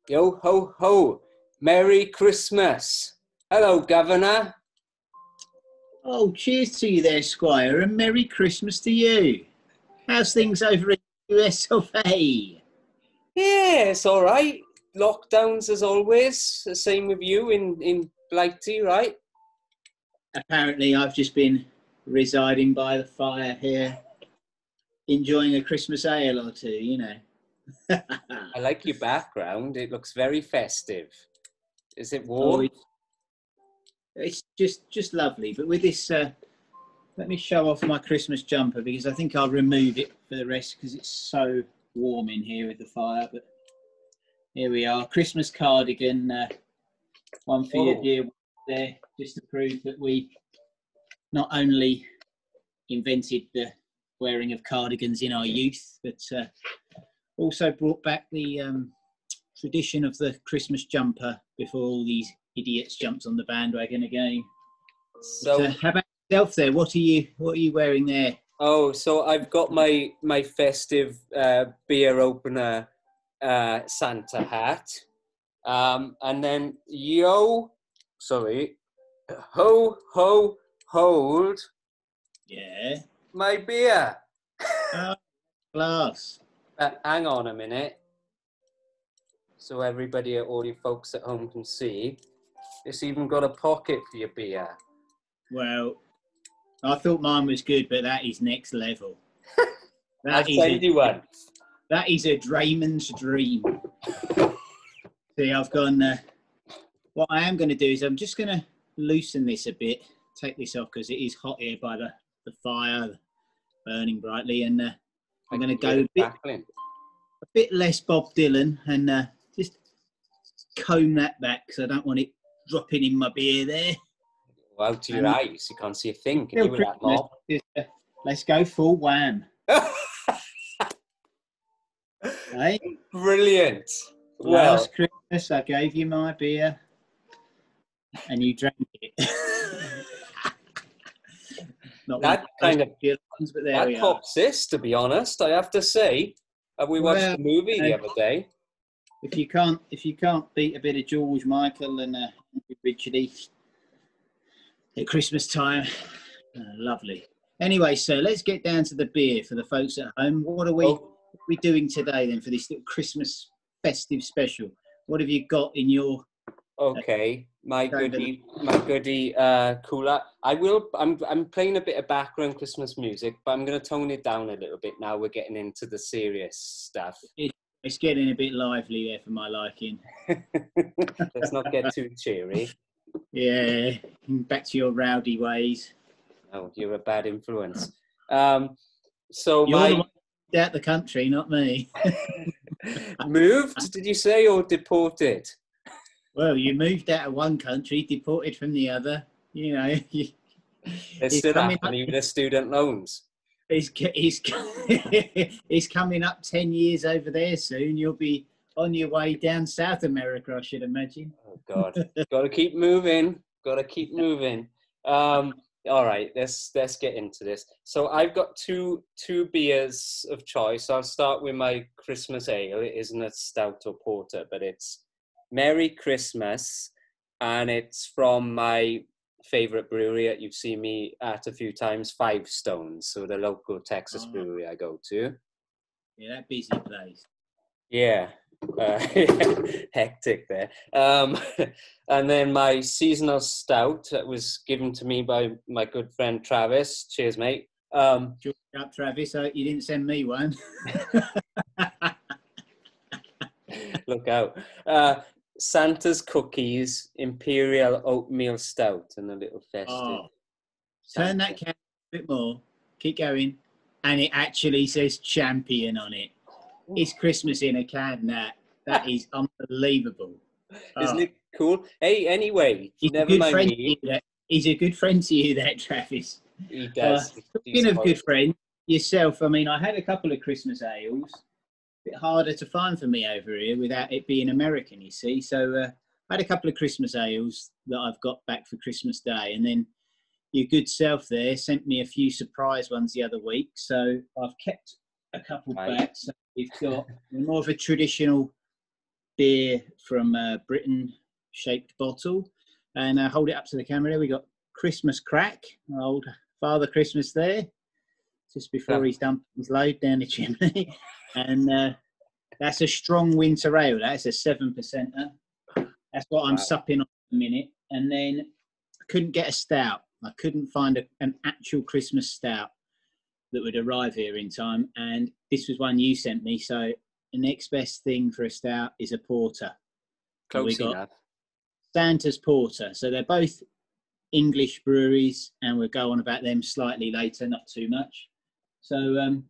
Yo ho ho! Merry Christmas! Hello, Governor. Oh, cheers to you there, Squire, and Merry Christmas to you. How's things over in the US of A? Yeah, it's all right. Lockdowns as always. The same with you in Blighty, right? Apparently, I've just been residing by the fire here, enjoying a Christmas ale or two, you know. I like your background. It looks very festive. Is it Oh, warm? it's just lovely. But with this, let me show off my Christmas jumper because I think I'll remove it for the rest because it's so warm in here with the fire. But here we are, Christmas cardigan, one for your dear there, just to prove that we not only invented the wearing of cardigans in our youth, but also brought back the tradition of the Christmas jumper before all these idiots jumped on the bandwagon again. So, but, how about yourself there? What are you wearing there? Oh, so I've got my festive beer opener Santa hat, and then hold Yeah. my beer. Oh, glass. Hang on a minute, so everybody, all you folks at home can see. It's even got a pocket for your beer. Well, I thought mine was good, but that is next level. I'll send you one. That is a DreyMen's dream. See, I've gone. What I am going to do is I'm just going to loosen this a bit, take this off because it is hot here by the fire, burning brightly, and I'm going to go a bit less Bob Dylan and just comb that back because I don't want it dropping in my beer there. Well, out to your eyes, you can't see a thing. Can you with that mob? Let's go full wham. Hey? Brilliant. Last Christmas, I gave you my beer, and you drank it. Not that kind of ones, but there we are. This, to be honest, I have to say. We watched the movie the other day. If you can't beat a bit of George Michael and Richard E. at Christmas time, lovely. Anyway, so let's get down to the beer for the folks at home. What are we doing today then for this little Christmas festive special? What have you got in your? Okay, my goodie cooler. I'm playing a bit of background Christmas music, but I'm going to tone it down a little bit now. We're getting into the serious stuff. It's getting a bit lively there for my liking. Let's not get too cheery. Yeah, back to your rowdy ways. Oh, you're a bad influence. So you're the one out the country, not me. Moved? Did you say, or deported? Well, you moved out of one country, deported from the other. You know, it's still happening, even the student loans. He's coming up 10 years over there soon. You'll be on your way down South America, I should imagine. Oh God, got to keep moving. All right, let's get into this. So I've got two beers of choice. I'll start with my Christmas ale. It isn't a stout or porter, but it's Merry Christmas, and it's from my favorite brewery that you've seen me at a few times, Five Stones, so the local Texas brewery I go to. Yeah, that busy place. Yeah. Hectic there. And then my seasonal stout that was given to me by my good friend Travis. Cheers, mate. Cheers up, Travis. You didn't send me one. Look out. Santa's Cookies, Imperial Oatmeal Stout, and a little festive. Oh, turn that can a bit more. Keep going. And it actually says champion on it. It's Christmas in a can, that is unbelievable. Isn't it cool? Hey, anyway, never mind me. He's a good friend to you, that Travis. He does. Speaking of good friends, yourself, I mean, I had a couple of Christmas ales. A bit harder to find for me over here without it being American, you see. So I had a couple of Christmas ales that I've got back for Christmas Day, and then your good self there sent me a few surprise ones the other week. So I've kept a couple back. So we've got more of a traditional beer from Britain shaped bottle, and hold it up to the camera. We got Christmas crack, old Father Christmas there, just before he's dumped his load down the chimney, and that's a strong winter ale. That's a 7%er. That's what I'm supping on at the minute. And then I couldn't get a stout. I couldn't find an actual Christmas stout that would arrive here in time. And this was one you sent me. So the next best thing for a stout is a porter. Close enough. Santa's Porter. So they're both English breweries, and we'll go on about them slightly later, not too much. So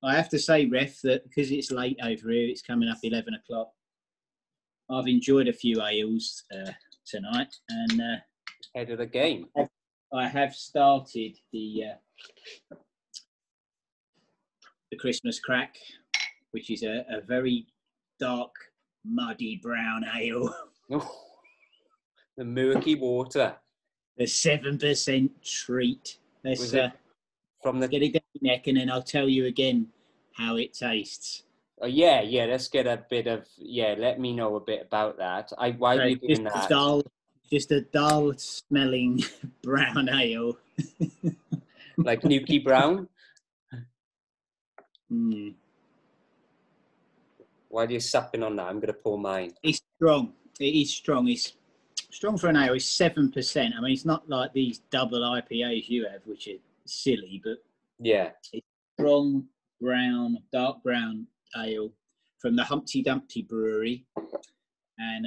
I have to say, Ref, that because it's late over here, it's coming up 11 o'clock. I've enjoyed a few ales tonight, and head of the game. I have started the Christmas crack, which is a very dark, muddy brown ale. Oh, the murky water. The 7% treat. Let's from the get it down the neck, and then I'll tell you again how it tastes. Oh, yeah. Let's get a bit of let me know a bit about that. Why are you doing that? Just a dull smelling brown ale. Like Nuki Brown? While you're supping on that, I'm going to pour mine. It's strong. It is strong. It's strong for an ale. It's 7%. I mean, it's not like these double IPAs you have, which are silly, but yeah, it's strong brown, dark brown ale from the Humpty Dumpty Brewery. And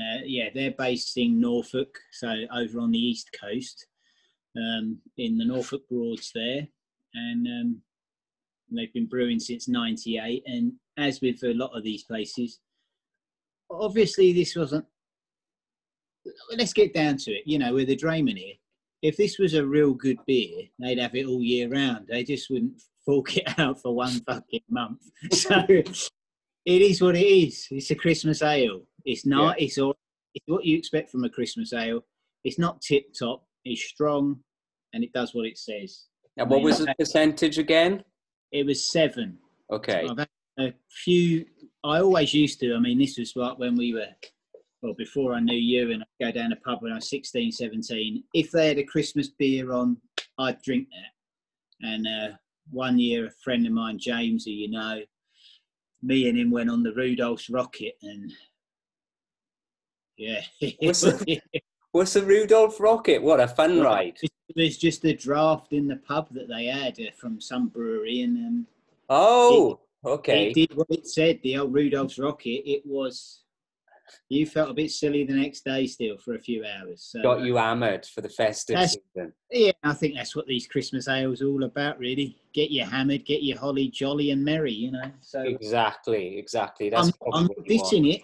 they're based in Norfolk, so over on the east coast, in the Norfolk Broads there. And they've been brewing since '98. And as with a lot of these places, obviously this wasn't. Let's get down to it. You know, with the DreyMen's here, if this was a real good beer, they'd have it all year round. They just wouldn't fork it out for one fucking month. So it is what it is. It's a Christmas ale. It's not. Yeah. It's what you expect from a Christmas ale. It's not tip top. It's strong, and it does what it says. And what was the percentage again? It was 7. Okay. So I've had a few. I always used to. I mean, this was like when we were, well, before I knew you, and I'd go down a pub when I was 16, 17. If they had a Christmas beer on, I'd drink that. And one year, a friend of mine, James, who you know, me and him went on the Rudolph's Rocket, and yeah. What's the Rudolph Rocket? What a fun ride. It was just a draft in the pub that they had from some brewery, and okay. It did what it said, the old Rudolph's Rocket. It was, you felt a bit silly the next day still for a few hours. So, got you hammered for the festive season. Yeah, I think that's what these Christmas ales are all about, really. Get you hammered, get you holly jolly and merry, you know. So Exactly. That's I'm not dissing it.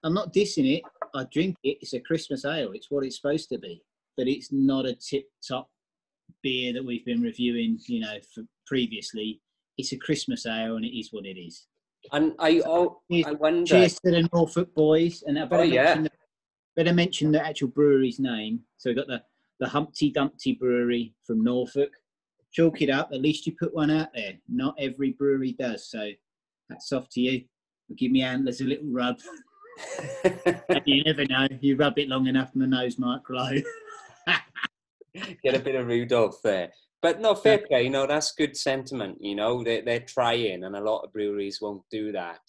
I'm not dissing it. I drink it. It's a Christmas ale. It's what it's supposed to be. But it's not a tip-top beer that we've been reviewing, you know, for previously. It's a Christmas ale, and it is what it is. And I wonder. Cheers to the Norfolk boys. And I better mention the actual brewery's name. So we've got the Humpty Dumpty Brewery from Norfolk. Chalk it up. At least you put one out there. Not every brewery does. So hats off to you. Give me antlers a little rub. You never know. You rub it long enough and the nose might glow. Get a bit of Rudolph there. But no, fair play. You know, that's good sentiment. You know, they're trying, and a lot of breweries won't do that.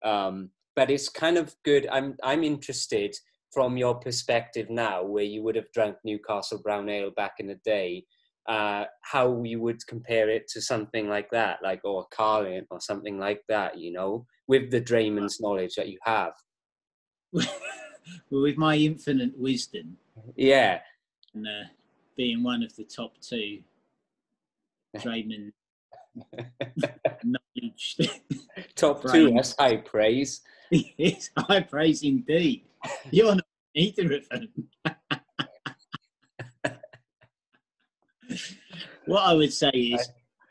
But it's kind of good. I'm interested from your perspective now, where you would have drunk Newcastle Brown Ale back in the day, how you would compare it to something like that, like a Carlin or something like that, you know, with the DreyMen's knowledge that you have. Well, with my infinite wisdom. Yeah. And being one of the top 2 DreyMen's knowledge. Top 2, that's high praise. It's high praise indeed. You're not either of them. What I would say is,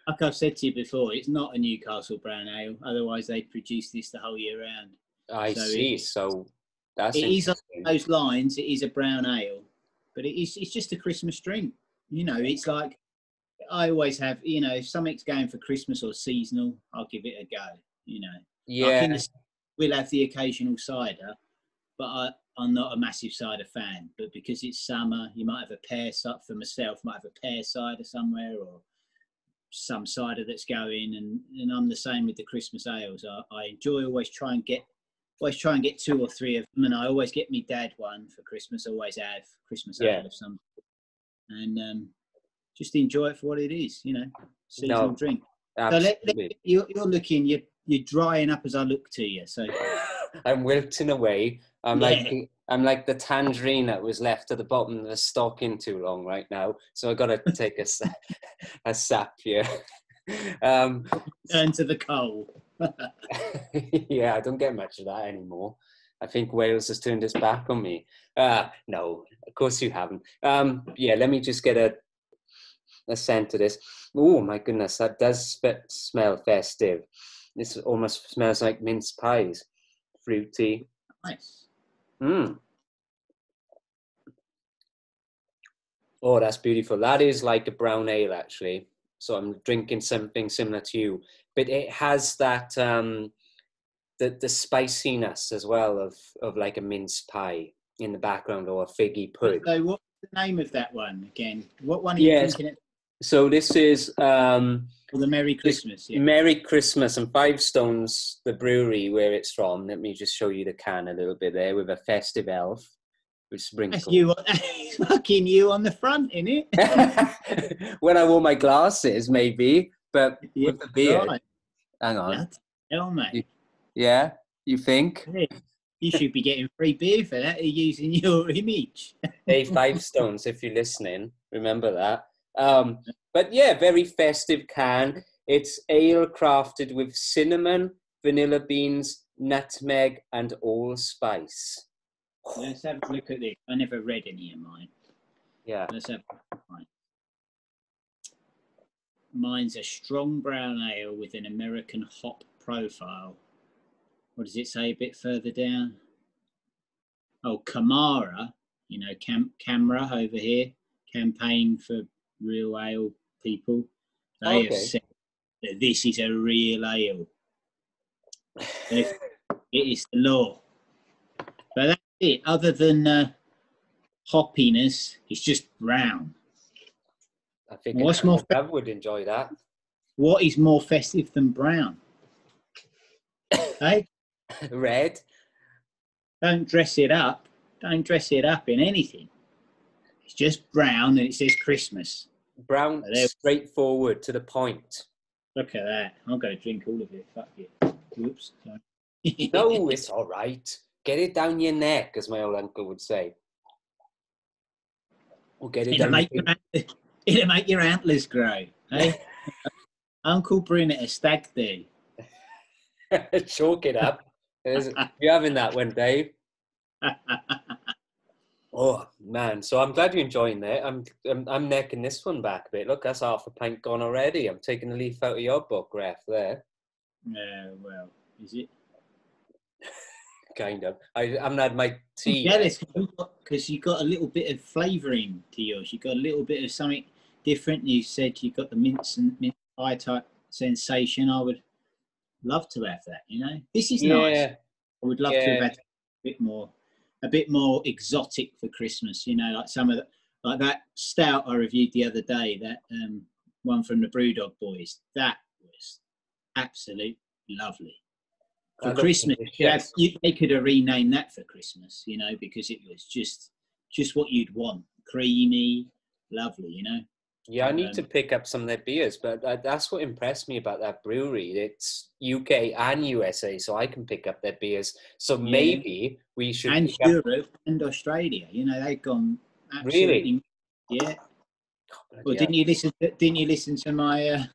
like I've said to you before, it's not a Newcastle Brown Ale. Otherwise, they'd produce this the whole year round. I see. So that's it is on those lines. It is a brown ale, but it's just a Christmas drink. You know, it's like I always have. You know, if something's going for Christmas or seasonal, I'll give it a go. You know, yeah. We'll have the occasional cider, I'm not a massive cider fan. But because it's summer, you might have a pear cider for myself. Might have a pear cider somewhere, or some cider that's going. And I'm the same with the Christmas ales. I enjoy always try and get 2 or 3 of them, and I always get me dad one for Christmas. I always have Christmas ale of some, and just enjoy it for what it is, seasonal drink. Absolutely. So you're looking, you're drying up as I look to you. So I'm wilting away. I'm like the tangerine that was left at the bottom of the stocking too long right now. So I got to take a sap here. Turn to the coal. Yeah, I don't get much of that anymore. I think Wales has turned its back on me. No, of course you haven't. Let me just get a scent of this. Oh my goodness, that does smell festive. This almost smells like mince pies. Fruity. Nice. Oh, that's beautiful. That is like a brown ale, actually. So I'm drinking something similar to you, but it has that the spiciness as well of like a mince pie in the background, or a figgy pud. So what's the name of that one again? What one are you drinking at? So this is the Merry Christmas. Yeah. Merry Christmas, and Five Stones, the brewery where it's from. Let me just show you the can a little bit there with a festive elf with sprinkles. That's fucking you on the front, innit? When I wore my glasses, maybe, but with the beard. Right. Hang on. Hell, mate. Yeah, you think? Yeah. You should be getting free beer for that. You're using your image. Hey, Five Stones, if you're listening, remember that. But yeah, very festive can. It's ale crafted with cinnamon, vanilla beans, nutmeg, and allspice. Let's have a look at this. I never read any of mine. Yeah. Let's have a look at mine. Mine's a strong brown ale with an American hop profile. What does it say a bit further down? Oh, Camara, Camera over here, campaign for real ale people. They have said that this is a real ale. It is the law. But that's it. Other than hoppiness, it's just brown. I think I would enjoy that. What is more festive than brown? Hey? Red. Don't dress it up. Don't dress it up in anything. It's just brown and it says Christmas. Brown, straightforward, to the point. Look at that. I'm going to drink all of it. Fuck it. Whoops. Sorry. No, it's all right. Get it down your neck, as my old uncle would say. Or get it down it'll make your antlers grow. Hey? Uncle Bryn at a stag do. Chalk it up. You're having that one, Dave. Oh man, so I'm glad you're enjoying that. I'm necking this one back a bit. Look, that's half a pint gone already. I'm taking a leaf out of your book, Ref, there. Yeah, well, is it? Kind of. I haven't had my tea. Yeah, because you got a little bit of flavouring to yours. You got a little bit of something different. You said you got the mince pie type sensation. I would love to have that. This is nice. I would love to have had a bit more exotic for Christmas. Like some of like that stout I reviewed the other day. That one from the Brewdog Boys. That was absolutely lovely. For Christmas, they could have renamed that for Christmas, because it was just what you'd want. Creamy, lovely, Yeah, I need to pick up some of their beers, but that's what impressed me about that brewery. It's UK and USA, so I can pick up their beers. So maybe we should. And Europe and Australia, they've gone absolutely. Really? Yeah. Well, didn't you listen to my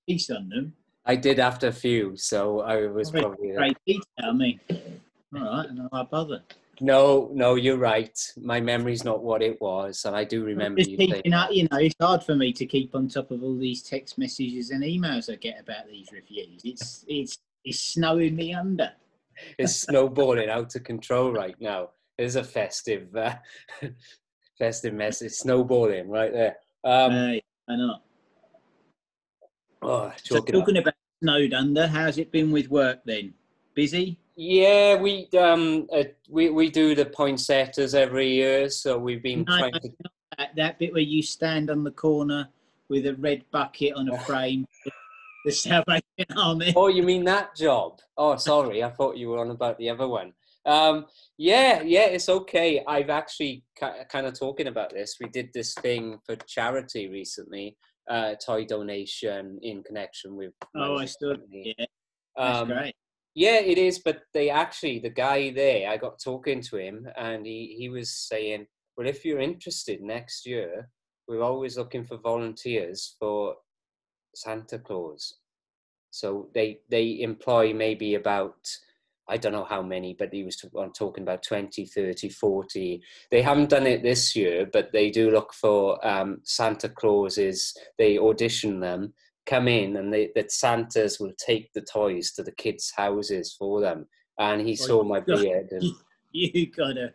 piece on them? I did after a few, so I was probably great detail. I mean, all right, and I bother. No, you're right. My memory's not what it was, and I do remember you keeping up. It's hard for me to keep on top of all these text messages and emails I get about these reviews. It's snowing me under. It's snowballing out of control right now. There's a festive message. Snowballing right there. I know. Oh, so talking about snowed under, how's it been with work then? Busy? Yeah, we do the poinsettias every year, so we've been No, trying no, to. not that bit where you stand on the corner with a red bucket on a frame, the Salvation Army. Oh, you mean that job? Oh, sorry, I thought you were on about the other one. Yeah, it's okay. I've actually kind of talking about this. We did this thing for charity recently, toy donation in connection with my Oh, I wife's still, company. yeah, that's Um, great. yeah, it is. But the guy there, I got talking to him, and he was saying, well, if you're interested next year, we're always looking for volunteers for Santa Claus. So they employ maybe about, I don't know how many, but I'm talking about 20, 30, 40. They haven't done it this year, but they do look for Santa Clauses. They audition them, come in, and that Santas will take the toys to the kids' houses for them. And he Well, saw my beard. And you gotta,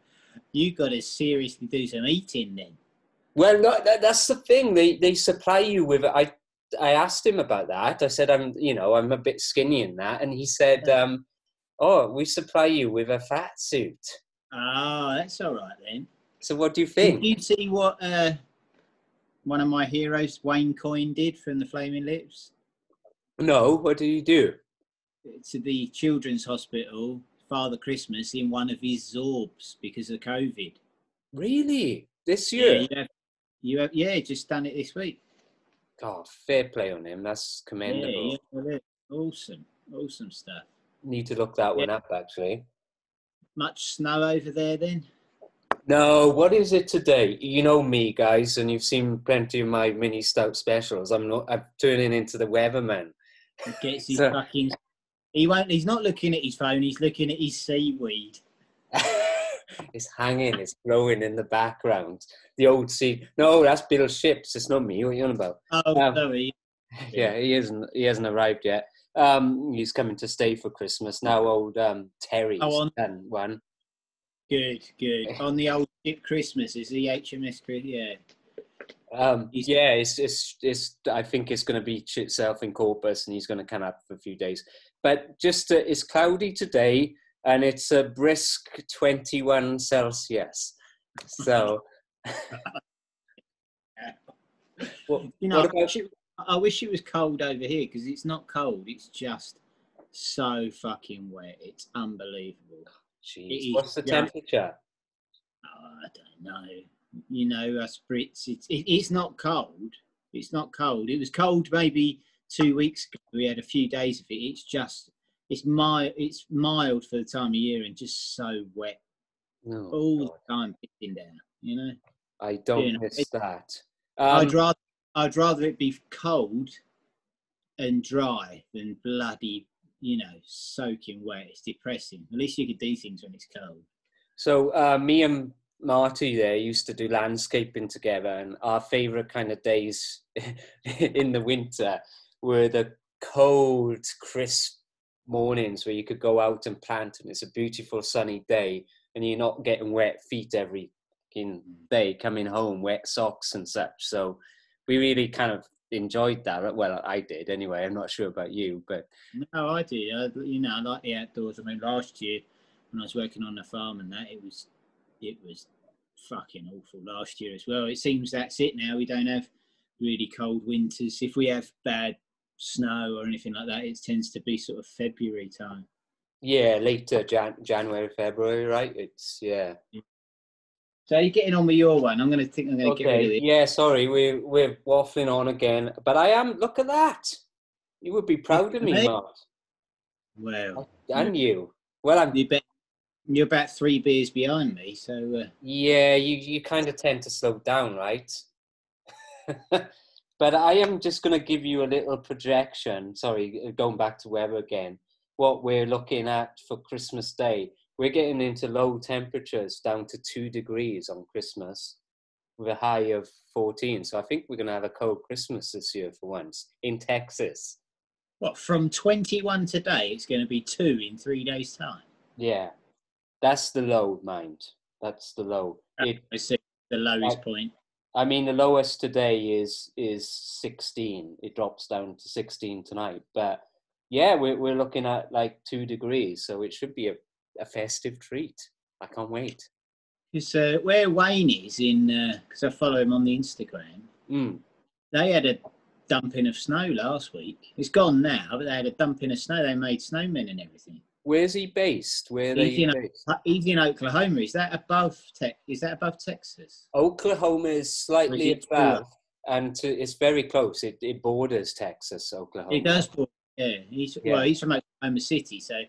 you gotta seriously do some eating then. well, no, that's the thing. They supply you with it. I asked him about that. I said, I'm a bit skinny in that, and he said, "Oh, we supply you with a fat suit." Ah, that's all right then. So, what do you Did think? you see what one of my heroes, Wayne Coyne, did from the Flaming Lips? No, what do you do? To the children's hospital, Father Christmas, in one of his Zorbs because of COVID. Really? This Yeah, year? yeah, just done it this week. God, fair play on him. That's Yeah, commendable. well, awesome, awesome stuff. Need to look that Yeah, one up, actually. much snow over there then? No, what is it today? You know me, guys, and you've seen plenty of my mini stout specials. I'm turning into the weatherman. He gets his So, fucking. He won't. He's not looking at his phone. He's looking at his seaweed. it's hanging, it's blowing in the background. The old sea. No, that's Bill Ships. It's not me. What are you on about? Oh, Um, sorry. yeah, he hasn't arrived yet. He's coming to stay for Christmas now. Old Oh, Terry's on done one. good, good. On the old ship Christmas is the HMS. Yeah, he's Yeah, it's. I think it's going to beach itself in Corpus, and he's going to come up for a few days. But just it's cloudy today, and it's a brisk 21 Celsius. So, what, You know, what about? I wish it was cold over here because it's not cold. It's just so fucking wet. It's unbelievable. It Jeez, is what's the just, temperature? I don't know. You know, us Brits, it's not cold. It's not cold. It was cold maybe 2 weeks ago. We had a few days of it. It's mild. It's mild for the time of year and just so wet No, all God, the time, pitching down. You know, I you don't know. miss that. I'd rather I'd rather it be cold and dry than bloody, soaking wet. It's depressing. At least you could do things when it's cold. So me and Marty there used to do landscaping together, and our favourite kind of days in the winter were the cold, crisp mornings where you could go out and plant, and it's a beautiful sunny day, and you're not getting wet feet every fucking day coming home, wet socks and such. So we really kind of enjoyed that. Well, I did anyway. I'm not sure about you, but No, I do. I like the outdoors. I mean, last year when I was working on the farm and that, it was fucking awful last year as well. It seems that's it now. We don't have really cold winters. If we have bad snow or anything like that, it tends to be sort of February time. yeah, later January, February, right? It's yeah. So you're getting on with your one. I'm going to think I'm going to get rid of Okay, it. yeah, sorry, we're waffling on again, but I am. Look at that. You would be proud of me, Mate, Mark. well, And you. Well, I'm. you bet you're about 3 beers behind me. So Yeah, you kind of tend to slow down, right? But I am just going to give you a little projection. Sorry, going back to weather again. What we're looking at for Christmas Day, we're getting into low temperatures down to 2 degrees on Christmas, with a high of 14. So I think we're going to have a cold Christmas this year for once in Texas. what, from 21 today, it's going to be 2 in 3 days' time. Yeah, that's the low, mind. That's the low. I see the lowest point. I mean, the lowest today is 16. It drops down to 16 tonight. But Yeah, we're looking at like 2 degrees, so it should be a festive treat. I can't wait. Because where Wayne is in, because I follow him on the Instagram, they had a dumping of snow last week. It's gone now, but they had a dumping of snow. They made snowmen and everything. Where's he based? Where are they based? He's in Oklahoma. Is that above Texas? Oklahoma is slightly above, and it's very close. It borders Texas, Oklahoma. It does border, yeah. Well, he's from Oklahoma City, so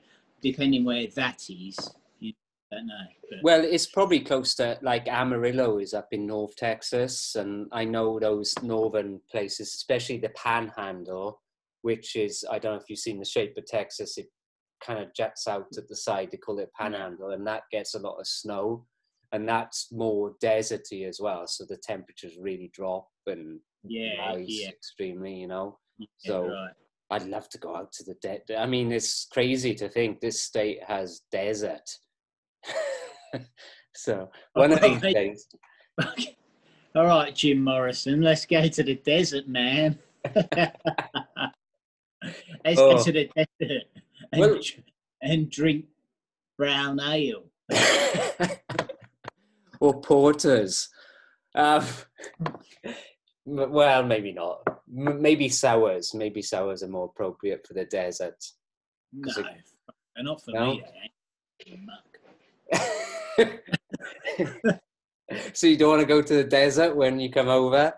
depending where that is, you don't know. But. Well, it's probably close to, like, Amarillo is up in North Texas, and I know those northern places, especially the Panhandle, which is, I don't know if you've seen the shape of Texas, it kind of jets out at the side. They call it Panhandle, and that gets a lot of snow, and that's more deserty as well, so the temperatures really drop and rise extremely, you know. So right. I'd love to go out to the desert. I mean, it's crazy to think this state has desert. So one of these days. All right, Jim Morrison, let's go to the desert, man. Let's go to the desert and drink brown ale. Or porters. Well, maybe not. Maybe sours. Maybe sours are more appropriate for the desert. No, not for me. So you don't want to go to the desert when you come over?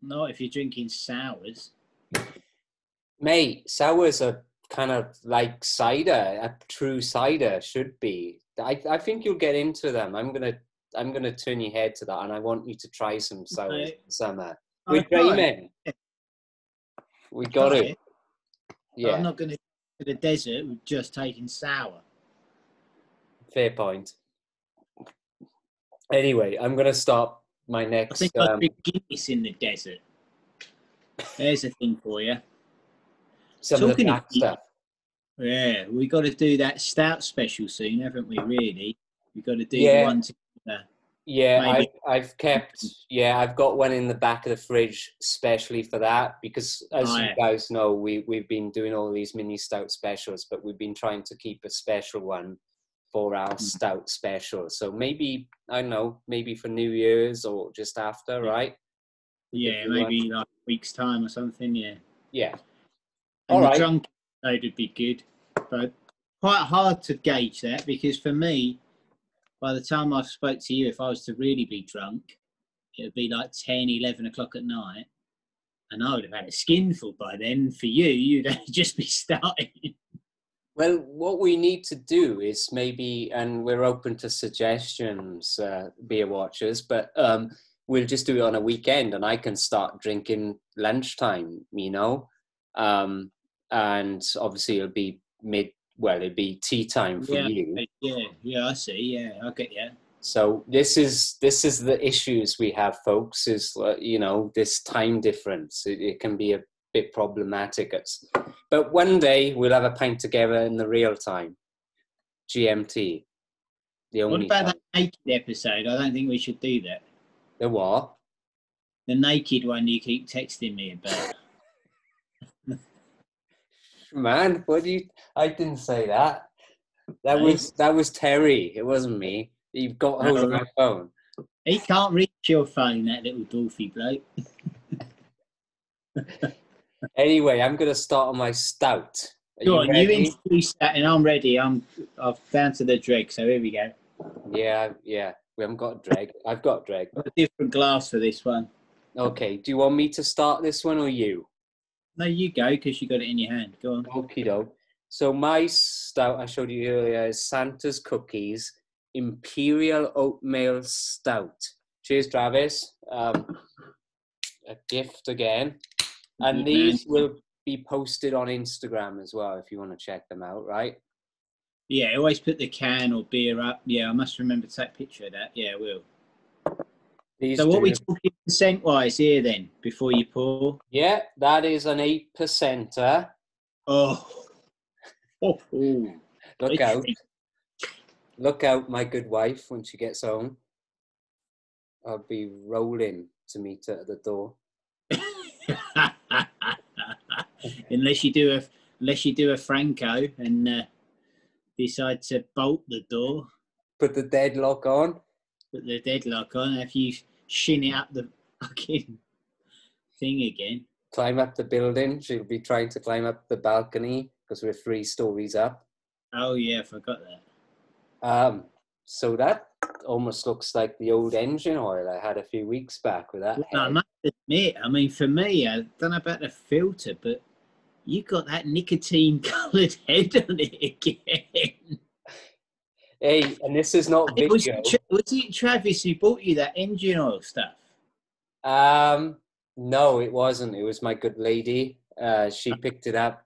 Not if you're drinking sours. Mate, sours are kind of like cider. A true cider should be. I think you'll get into them. I'm gonna turn your head to that, and I want you to try some sours in summer. With DreyMen's. We got it. Yeah. I'm not going to go to the desert with just taking sour. Fair point. Anyway, I'm going to start my next... I think I'd drink Guinness in the desert. There's a thing for you. Some of the black stuff. Yeah, we got to do that Stout special soon, haven't we, really? We've got to do the one together. Yeah, I've got one in the back of the fridge specially for that, because as you guys know, we've been doing all these mini Stout specials, but we've been trying to keep a special one for our Stout special. So maybe, I don't know, maybe for New Year's or just after, right? Yeah, maybe like a week's time or something, yeah. Yeah. And the drunk episode would be good, but quite hard to gauge that, because for me, by the time I spoke to you, if I was to really be drunk, it would be like 10, 11 o'clock at night, and I would have had a skinful by then. For you, you'd just be starting. Well, what we need to do is maybe, and we're open to suggestions, beer watchers, but we'll just do it on a weekend, and I can start drinking lunchtime, you know, and obviously it'll be it'd be tea time for you. Yeah, I see. Yeah, I get you. So this is the issues we have, folks, is, you know, this time difference. It can be a bit problematic. But one day we'll have a pint together in the real time. GMT. What about that naked episode? I don't think we should do that. The what? The naked one you keep texting me about. Man, I didn't say that. That was Terry. It wasn't me. You've got hold of my phone. He can't reach your phone, that little doofy bloke. Anyway, I'm going to start on my Stout. Go on, you introduce that, and I'm ready. I've down to the dreg, so here we go. Yeah. We haven't got a dreg. I've got a dreg. I've got a different glass for this one. Okay. Do you want me to start this one or you? No, you go, because you got it in your hand. Go on. Okie doke. So my Stout I showed you earlier is Santa's Cookies Imperial Oatmeal Stout. Cheers, Travis. A gift again. And these will be posted on Instagram as well if you want to check them out, right? Yeah, always put the can or beer up. Yeah, I must remember to take a picture of that. Yeah, I will. So what are we talking percent-wise here then, before you pour? Yeah, that is an 8%er. Oh. Look out. Look out, my good wife, when she gets home. I'll be rolling to meet her at the door. Unless you do unless you do a Franco and decide to bolt the door, Put the deadlock on. put the deadlock on. If you shin it up the fucking thing again. Climb up the building. She'll be trying to climb up the balcony because we're 3 stories up. Oh yeah, I forgot that. So that almost looks like the old engine oil I had a few weeks back with that I head. must admit, I mean, for me, I don't know about the filter, but you got that nicotine-coloured head on it again. Hey, and this is not video. Was it Travis who bought you that engine oil stuff? No, it wasn't. It was my good lady. She picked it up.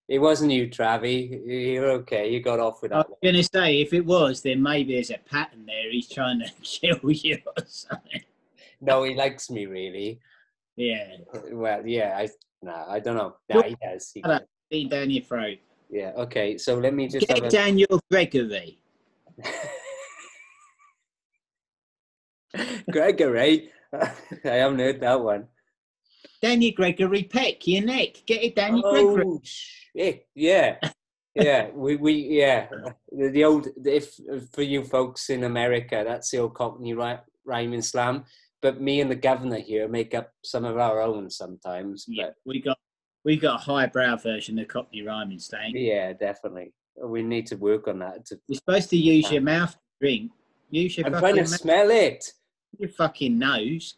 It wasn't you, Travi. You're okay. You got off with I that was going to say, if it was, then maybe there's a pattern there. He's trying to kill you or something. No, he likes me, really. Yeah. Well, yeah, I don't know. No, he does. He does. Feed down your throat. Yeah, okay. So let me just Get Daniel Gregory. Gregory? I haven't heard that one. Daniel Gregory Peck, your neck. Get it, Daniel Gregory. Oh, shit. Yeah. Yeah, the old, if for you folks in America, that's the old Cockney rhyming slam. But me and the governor here make up some of our own sometimes. Yeah, but we got a highbrow version of Cockney rhyming, Stain. Yeah, definitely. We need to work on that. You're supposed to use your mouth to drink. Use your I'm fucking trying to smell it. Your fucking nose.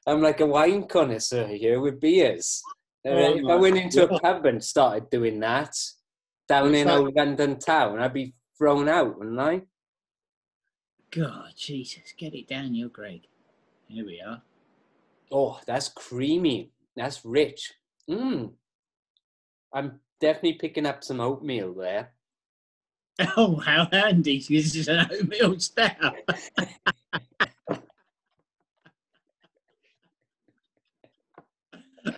I'm like a wine connoisseur here with beers. Oh If I went into God. a pub and started doing that down in old London town, I'd be thrown out, wouldn't I? God, Jesus, get it down, your Greg. Here we are. Oh, that's creamy. That's rich. I'm definitely picking up some oatmeal there. Oh, how handy. This is an oatmeal stout.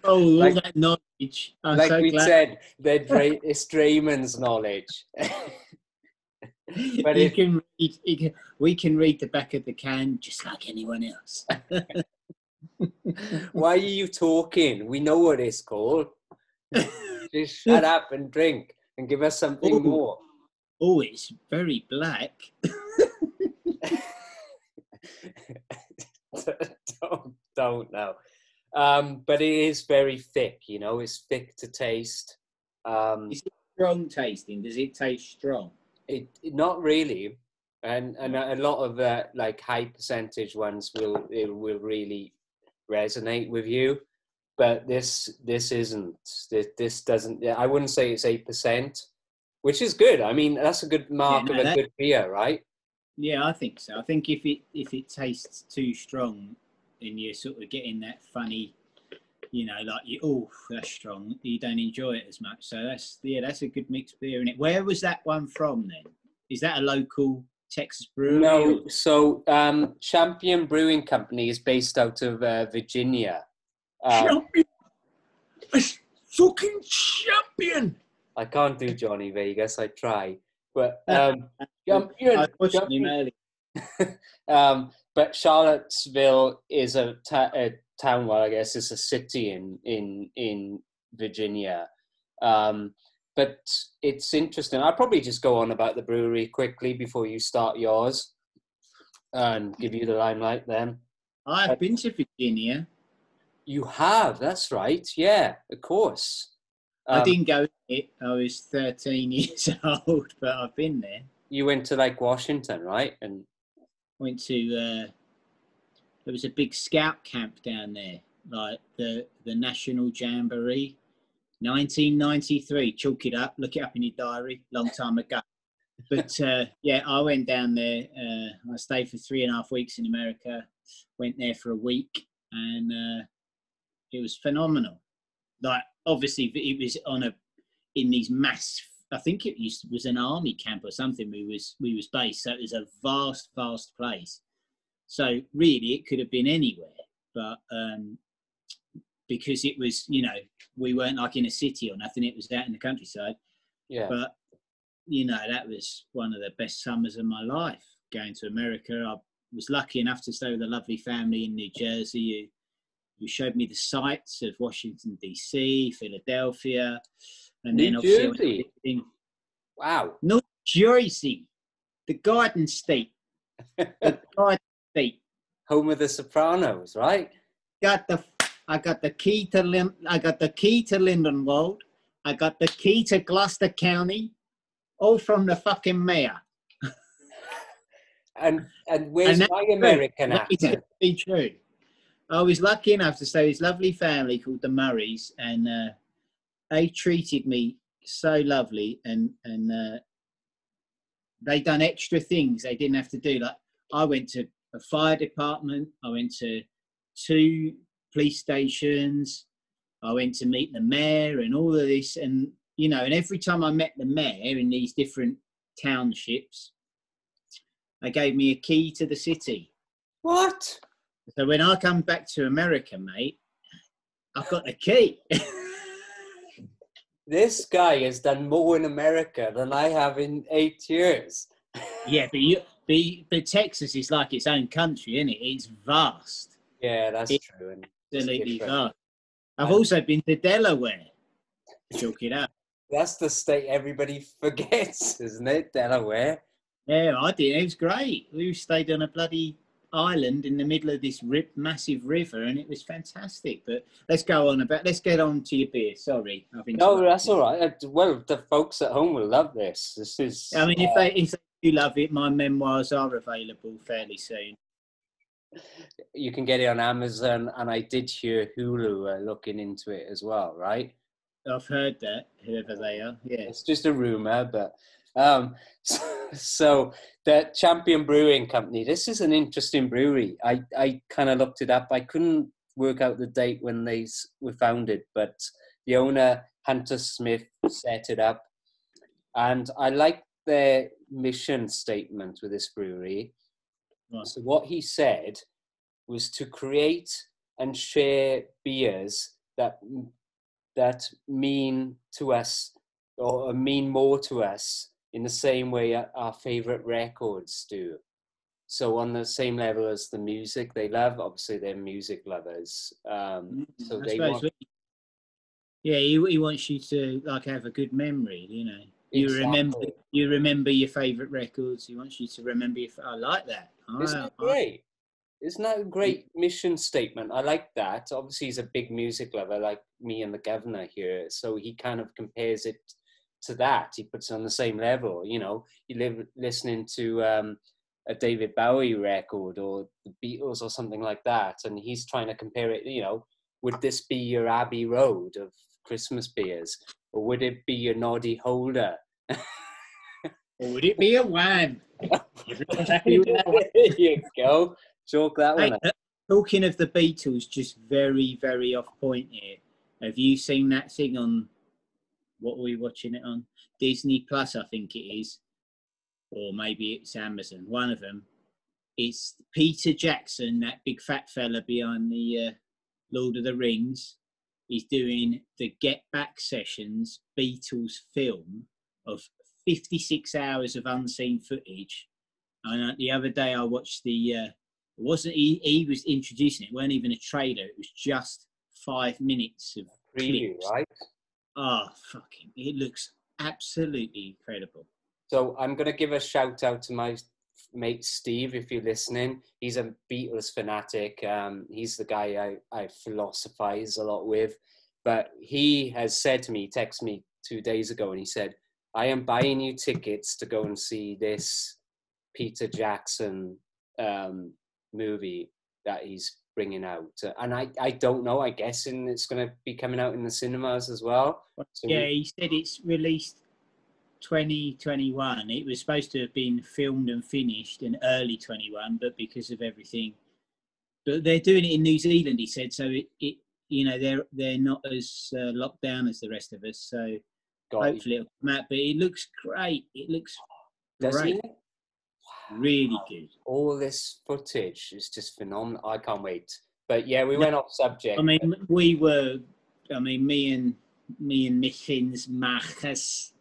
Oh, all that knowledge. I'm like so we glad. said, it's DreyMen's knowledge. But we can read the back of the can just like anyone else. Why are you talking? We know what it's called. Just shut up and drink and give us something more. Oh, it's very black. don't know. But it is very thick, you know, it's thick to taste. Is it strong tasting? Does it taste strong? It not really. And a lot of like high percentage ones will really resonate with you. But this isn't. This doesn't. I wouldn't say it's 8%, which is good. I mean, that's a good mark of a good beer, right? Yeah, I think so. I think if it tastes too strong, then you're sort of getting that funny, you know, like that's strong. You don't enjoy it as much. So that's a good mixed beer in it. Where was that one from then? Is that a local Texas brewery? No. So Champion Brewing Company is based out of Virginia. Champion, fucking champion. I can't do Johnny Vegas. I try, but champion. I watched him earlier. But Charlottesville is a town. Well, I guess it's a city in Virginia. But it's interesting. I'll probably just go on about the brewery quickly before you start yours, and give you the limelight then. I've been to Virginia. You have, that's right. Yeah, of course. I didn't go it. I was 13 years old, but I've been there. You went to like Washington, right? And went to there was a big scout camp down there, like the National Jamboree, 1993. Chalk it up, look it up in your diary, long time ago. But yeah, I went down there. I stayed for 3.5 weeks in America. Went there for a week, and it was phenomenal. Like, obviously, it was in these mass. I think it was an army camp or something. We was based, so it was a vast place. So really, it could have been anywhere, but because it was, you know, we weren't like in a city or nothing. It was out in the countryside. Yeah. But you know, that was one of the best summers of my life. Going to America, I was lucky enough to stay with a lovely family in New Jersey who showed me the sights of Washington, D.C., Philadelphia, and New then obviously Jersey. Wow. New Jersey, the Garden State. The Garden State. Home of the Sopranos, right? I got the key to Lindenwold. I got the key to Gloucester County, all from the fucking mayor. And where's my American accent? Be true. I was lucky enough to stay with this lovely family called the Murrays, and they treated me so lovely, and they done extra things they didn't have to do. Like, I went to a fire department, I went to 2 police stations, I went to meet the mayor and all of this, and you know, and every time I met the mayor in these different townships, they gave me a key to the city. What? So when I come back to America, mate, I've got the key. This guy has done more in America than I have in 8 years. Yeah, but Texas is like its own country, isn't it? It's vast. Yeah, that's true. And Absolutely vast. I've also been to Delaware. Chalk it up. That's the state everybody forgets, isn't it? Delaware. Yeah, I did. It was great. We stayed on a bloody island in the middle of this massive river, and it was fantastic. But let's get on to your beer. Sorry, no, that's all right. Well, the folks at home will love this. This is. I mean, if they do love it, my memoirs are available fairly soon. You can get it on Amazon, and I did hear Hulu are looking into it as well, right? I've heard that, whoever they are. Yeah, it's just a rumor, but so the Champion Brewing Company. This is an interesting brewery. I kind of looked it up. I couldn't work out the date when they were founded, but the owner, Hunter Smith, set it up, and I like their mission statement with this brewery. Right. So what he said was to create and share beers that mean to us or mean more to us in the same way our favorite records do. So on the same level as the music they love, obviously they're music lovers. So they want... Yeah, he wants you to like have a good memory, you know. Exactly. You remember your favorite records. He wants you to remember I like that. Isn't that great? Isn't that a great mission statement? I like that. Obviously, he's a big music lover, like me and the governor here. So he kind of compares it to that. He puts it on the same level. You know, you listening to a David Bowie record or the Beatles or something like that, and he's trying to compare it. You know, would this be your Abbey Road of Christmas beers, or would it be your Noddy Holder? Or would it be a wine? There you go. Chalk that one up. Talking of the Beatles, just very, very off point here. Have you seen that thing on, what are we watching it on? Disney Plus, I think it is. Or maybe it's Amazon, one of them. It's Peter Jackson, that big fat fella behind the Lord of the Rings. He's doing the Get Back Sessions Beatles film of 56 hours of unseen footage. And the other day I watched he was introducing it. It weren't even a trailer. It was just 5 minutes of preview, clips. right? Oh, fucking! It looks absolutely incredible. So I'm going to give a shout out to my mate Steve, if you're listening. He's a Beatles fanatic. He's the guy I philosophize a lot with. But he has said to me, he texted me 2 days ago, and he said, I am buying you tickets to go and see this Peter Jackson movie that he's bringing out. And I don't know, I guess it's going to be coming out in the cinemas as well. So yeah, he said it's released 2021. It was supposed to have been filmed and finished in early 21, but because of everything. But they're doing it in New Zealand, he said, so it you know, they're not as locked down as the rest of us, so hopefully it'll come out. But it looks great. It looks great. It? Wow. Really good. All this footage is just phenomenal. I can't wait. But yeah, we went off subject. I mean, me and Michins, Marcus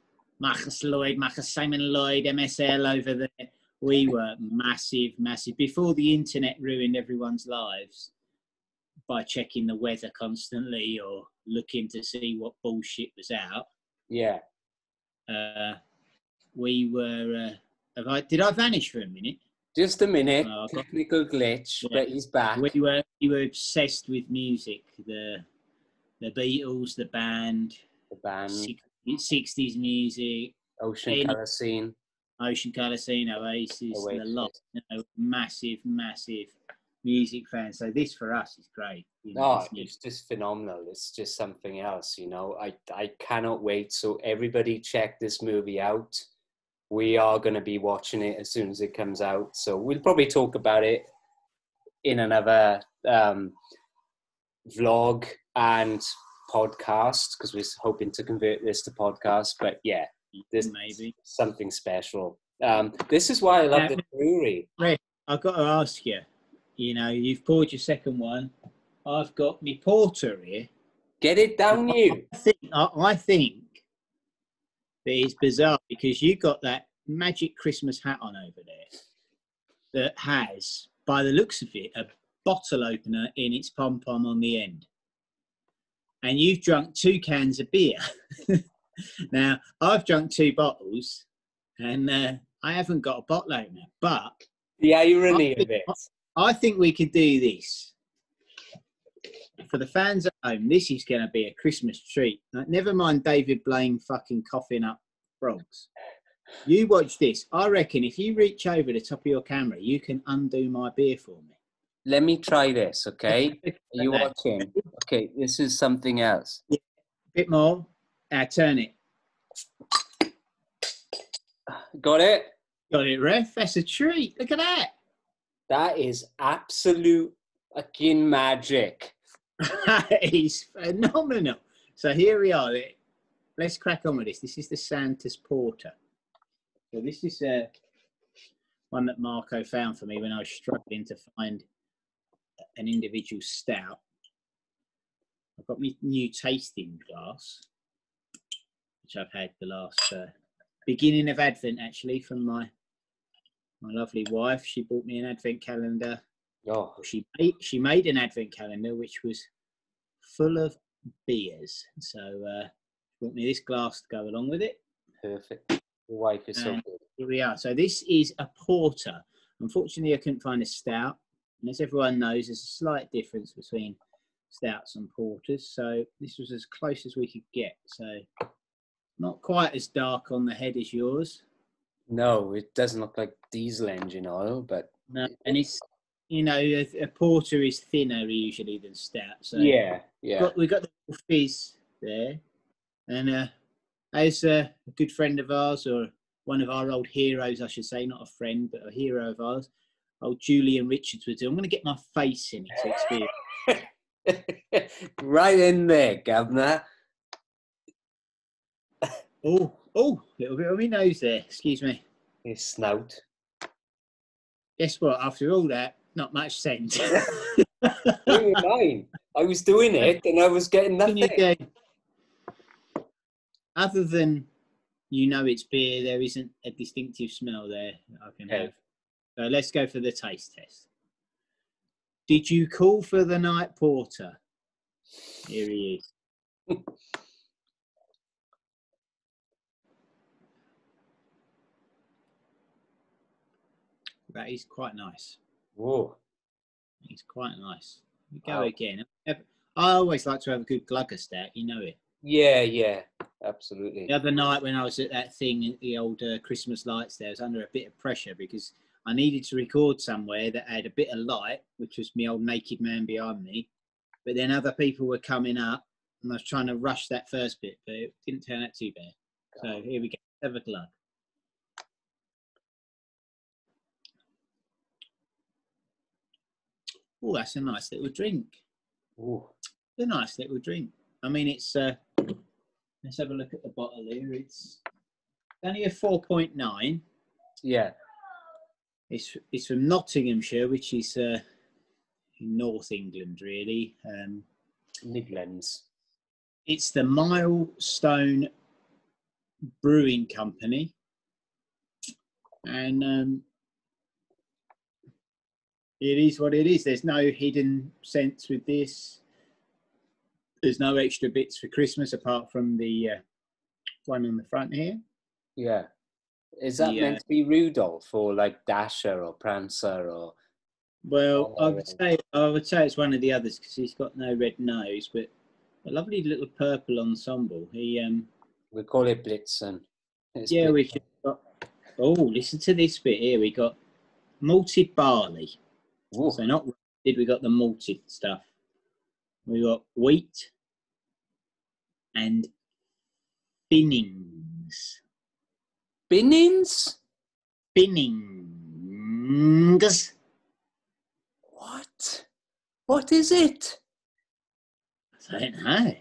Lloyd, Marcus Simon Lloyd, MSL over there. We were massive. Before the internet ruined everyone's lives, by checking the weather constantly or looking to see what bullshit was out. Yeah. We were. Did I vanish for a minute? Just a minute. Technical glitch, but he's back. We were obsessed with music. The Beatles, the band, 60s music, Ocean Colour Scene, Oasis, the lot. Massive music fans. So this for us is great. It's just phenomenal. It's just something else, I cannot wait. So everybody check this movie out. We are going to be watching it as soon as it comes out. So we'll probably talk about it in another vlog and podcast, because we're hoping to convert this to podcast. But yeah, this maybe something special. This is why I love the brewery. Red, I've got to ask you, you've poured your second one. I've got my porter here. Get it down, you. I think that it's bizarre because you got that magic Christmas hat on over there that has, by the looks of it, a bottle opener in its pom-pom on the end. And you've drunk 2 cans of beer. Now, I've drunk 2 bottles and I haven't got a bottle opener. But the irony of it. I think we could do this. For the fans at home, this is going to be a Christmas treat. Never mind David Blaine fucking coughing up frogs. You watch this. I reckon if you reach over the top of your camera, you can undo my beer for me. Let me try this, okay? Are you watching? Okay, this is something else. Yeah. A bit more. Turn it. Got it? Got it, ref. That's a treat. Look at that. That is absolute fucking magic. That is phenomenal. So here we are. Let's crack on with this. This is the Santa's Porter. So this is one that Marco found for me when I was struggling to find an individual stout. I've got my new tasting glass, which I've had the last beginning of Advent, actually, from my lovely wife. She bought me an Advent calendar. Oh. She made an Advent calendar which was full of beers. So bought me this glass to go along with it. Perfect. Your wife is so good. Here we are. So this is a porter. Unfortunately, I couldn't find a stout. And as everyone knows, there's a slight difference between stouts and porters. So this was as close as we could get. So not quite as dark on the head as yours. No, it doesn't look like diesel engine oil, but... No, and it's, a porter is thinner usually than stout. So yeah. We got the fizz there. And as a good friend of ours, or one of our old heroes, I should say, not a friend, but a hero of ours, old Julian Richards would do. I'm going to get my face in it to experience. Right in there, governor. Oh, little bit on my nose there. Excuse me. His snout. Guess what? After all that, not much sense. Mine. I was doing it and I was getting nothing. Other than it's beer, there isn't a distinctive smell there that I can have. So let's go for the taste test. Did you call for the night porter? Here he is. That is quite nice. Whoa. It's quite nice. We go again. I always like to have a good glugger stout, it. Yeah, absolutely. The other night when I was at that thing at the old Christmas lights there, I was under a bit of pressure because I needed to record somewhere that had a bit of light, which was my old naked man behind me. But then other people were coming up and I was trying to rush that first bit, but it didn't turn out too bad. So here we go. Have a glug. Oh, that's a nice little drink. Ooh. It's a nice little drink. I mean, it's, let's have a look at the bottle here. It's only a 4.9. Yeah. It's from Nottinghamshire, which is in North England, really. Midlands. It's the Milestone Brewing Company. And It is what it is. There's no hidden sense with this. There's no extra bits for Christmas apart from the one on the front here. Yeah. Is that meant to be Rudolph or like Dasher or Prancer or? Well, I would say it's one of the others because he's got no red nose, but a lovely little purple ensemble. We call it Blitzen. Yeah, we've just got. Oh, listen to this bit here. We got malted barley. Ooh. So not roasted. We got the malted stuff. We got wheat and binnings. Binnings? Binnings. What? What is it? I don't know.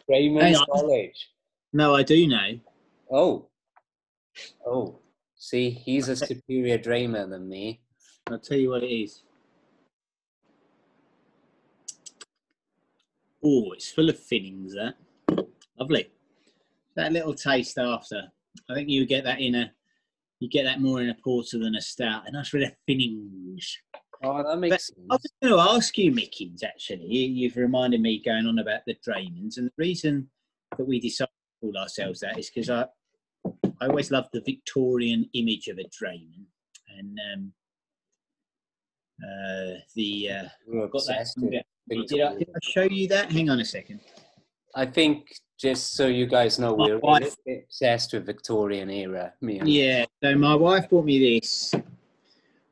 DreyMen's knowledge. No, I do know. Oh. See, he's a superior DreyMen than me. I'll tell you what it is. Oh, it's full of fillings, that. Lovely. That little taste after. I think you get that more in a porter than a stout. And that's really fillings. Oh, that makes sense. I was going to ask you, Mickins, actually. You've reminded me going on about the DreyMen's. And the reason that we decided to call ourselves that is because I always loved the Victorian image of a DreyMen. And did I show you that? Hang on a second. I think, just so you guys know, we're obsessed with Victorian era. Yeah, so my wife bought me this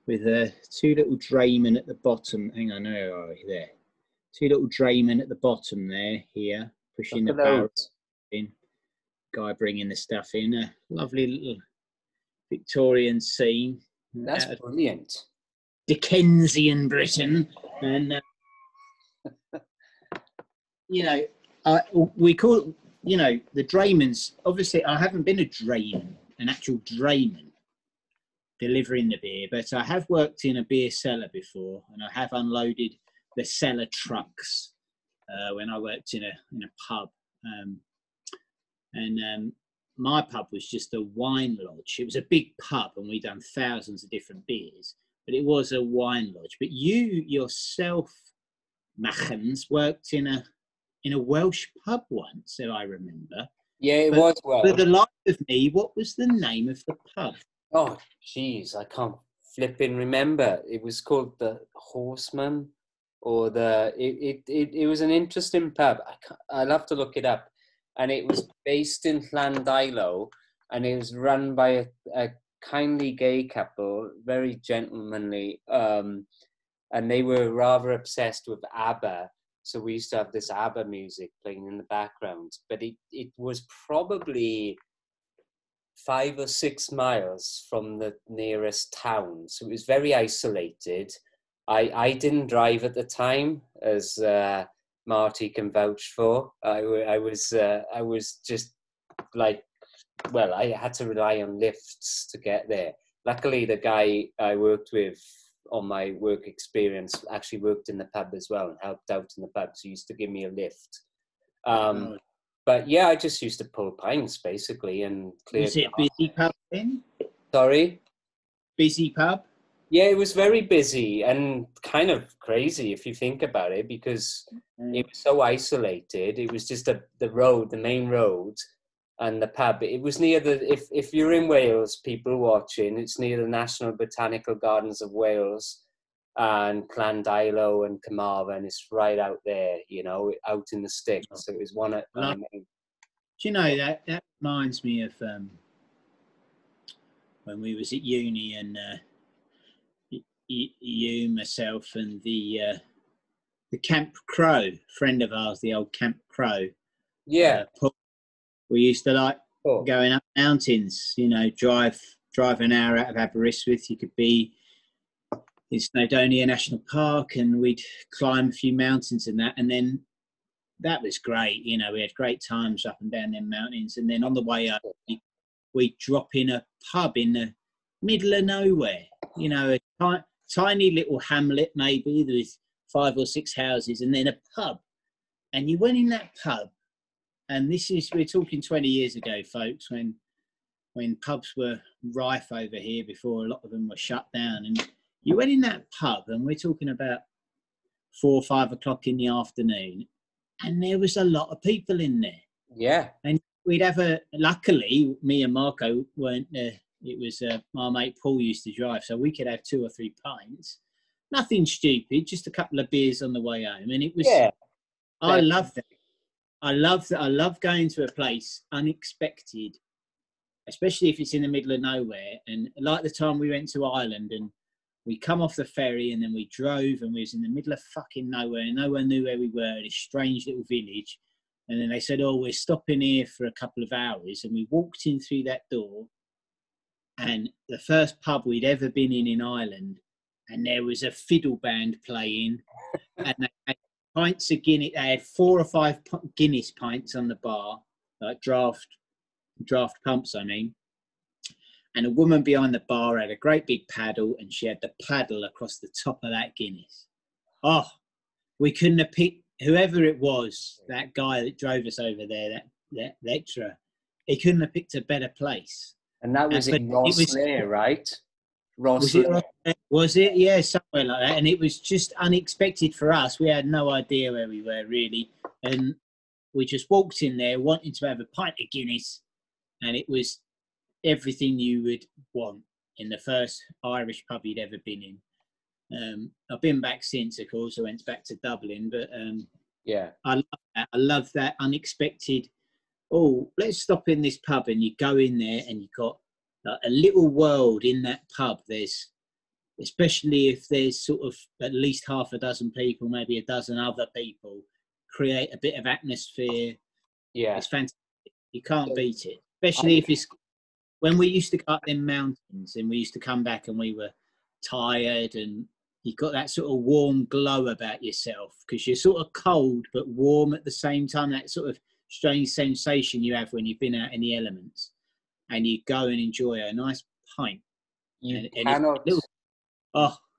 with two little DreyMen at the bottom. Hang on, where are we? There. Two little DreyMen at the bottom there, here, pushing the barrel in. Guy bringing the stuff in. A lovely little Victorian scene. That's brilliant. Dickensian Britain. And, we call, the DreyMen's. Obviously, I haven't been a DreyMen, an actual DreyMen delivering the beer, but I have worked in a beer cellar before, and I have unloaded the cellar trucks when I worked in a pub. My pub was just a wine lodge. It was a big pub, and we'd done thousands of different beers, but it was a wine lodge. But you yourself, Machens, worked in a Welsh pub once, so I remember. Yeah, it was Welsh. For the life of me, what was the name of the pub? Oh, jeez, I can't flipping remember. It was called the Horseman, or it was an interesting pub. I'll have to look it up. And it was based in Llandilo, and it was run by a kindly gay couple, very gentlemanly, and they were rather obsessed with ABBA. So we used to have this ABBA music playing in the background. But it was probably 5 or 6 miles from the nearest town. So it was very isolated. I didn't drive at the time, as Marty can vouch for. I was just like, well, I had to rely on lifts to get there. Luckily, the guy I worked with on my work experience actually worked in the pub as well and helped out in the pub, so he used to give me a lift. But yeah, I just used to pull pints basically and clear. Was it a busy pub then? Sorry? Busy pub? Yeah, it was very busy and kind of crazy if you think about it, because it was so isolated. It was just the main road, and the pub. It was near if you're in Wales, people watching, it's near the National Botanical Gardens of Wales and Llandilo and Carmarthen. It's right out there, out in the sticks. So it was one of the main. Do you know, that reminds me of when we was at uni, and you, myself, and the Camp Crow, friend of ours, the old Camp Crow. Yeah. We used to like going up mountains, drive an hour out of Aberystwyth. You could be in Snowdonia National Park, and we'd climb a few mountains and that. And then that was great. We had great times up and down them mountains. And then on the way up, we'd drop in a pub in the middle of nowhere, a tiny little hamlet, maybe. There was 5 or 6 houses, and then a pub. And you went in that pub, and we're talking 20 years ago, folks, when pubs were rife over here before a lot of them were shut down. And You went in that pub, and we're talking about 4 or 5 o'clock in the afternoon, and there was a lot of people in there. Yeah. And we'd have luckily, me and Marco weren't there. It was my mate Paul used to drive, so we could have 2 or 3 pints. Nothing stupid, just a couple of beers on the way home. And it was, Yeah. I love that. I love that. I love going to a place unexpected, especially if it's in the middle of nowhere. And like the time we went to Ireland and we come off the ferry and then we drove and we was in the middle of fucking nowhere and no one knew where we were, this strange little village. And then they said, oh, we're stopping here for a couple of hours. And we walked in through that door, and the first pub we'd ever been in Ireland, and there was a fiddle band playing, and they had pints of Guinness. They had 4 or 5 Guinness pints on the bar, like draft pumps, I mean. And a woman behind the bar had a great big paddle, and she had the paddle across the top of that Guinness. Oh, we couldn't have picked whoever it was, that guy that drove us over there, that lecturer. He couldn't have picked a better place. And that was in Rosslare, right? Rosslare. Was it? Yeah, somewhere like that. And it was just unexpected for us. We had no idea where we were, really. And we just walked in there wanting to have a pint of Guinness. And it was everything you would want in the first Irish pub you'd ever been in. I've been back since, of course. I went back to Dublin. But yeah, I love that. I love that unexpected, oh, let's stop in this pub, and you go in there and you've got a little world in that pub. There's, especially if there's sort of at least half a dozen people, maybe a dozen other people, create a bit of atmosphere. Yeah. It's fantastic. You can't beat it. Especially if it's, when we used to go up them mountains and we used to come back and we were tired and you've got that sort of warm glow about yourself because you're sort of cold but warm at the same time, that sort of strange sensation you have when you've been out in the elements, and you go and enjoy a nice pint.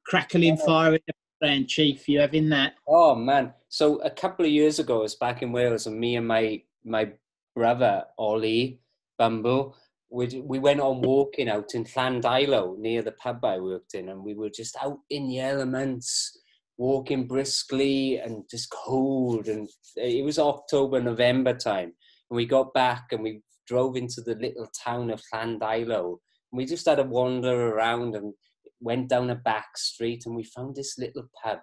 Crackling fire in the background, Chief, you having that? Oh man, so a couple of years ago I was back in Wales, and me and my brother Ollie Bumble, we went on walking out in Llandilo near the pub I worked in, and we were just out in the elements, walking briskly and just cold. And it was October, November time. And we got back and we drove into the little town of Llandilo. And we just had a wander around and went down a back street, and we found this little pub.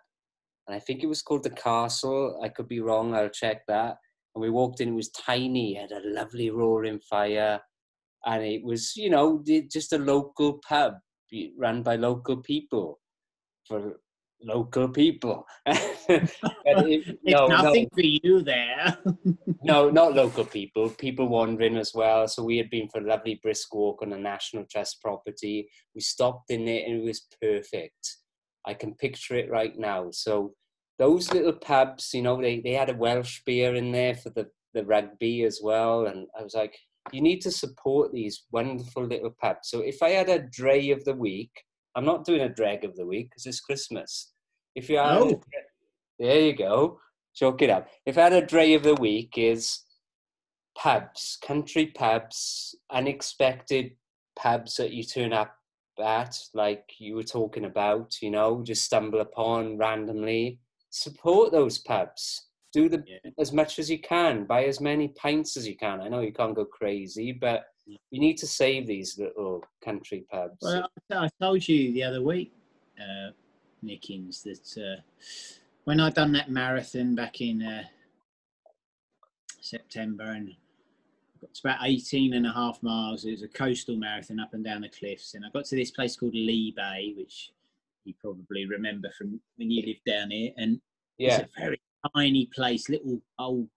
And I think it was called the Castle. I could be wrong. I'll check that. And we walked in. It was tiny. It had a lovely roaring fire. And it was, you know, just a local pub run by local people for local people. Nothing for you there. No, not local people. People wandering as well. So we had been for a lovely brisk walk on a National Trust property. We stopped in there and it was perfect. I can picture it right now. So those little pubs, you know, they had a Welsh beer in there for the rugby as well. And I was like, you need to support these wonderful little pubs. So if I had a Drey of the week, I'm not doing a Dreg of the week because it's Christmas. If you had, there you go, chalk it up. If I had a Drey of the week, is pubs, country pubs, unexpected pubs that you turn up at, like you were talking about, you know, just stumble upon randomly. Support those pubs. Do as much as you can. Buy as many pints as you can. I know you can't go crazy, but you need to save these little country pubs. Well, I told you the other week, Nickins, that when I done that marathon back in September, and it's about 18 and a half miles. It was a coastal marathon up and down the cliffs. And I got to this place called Lee Bay, which you probably remember from when you lived down here. And it's a very tiny place, little old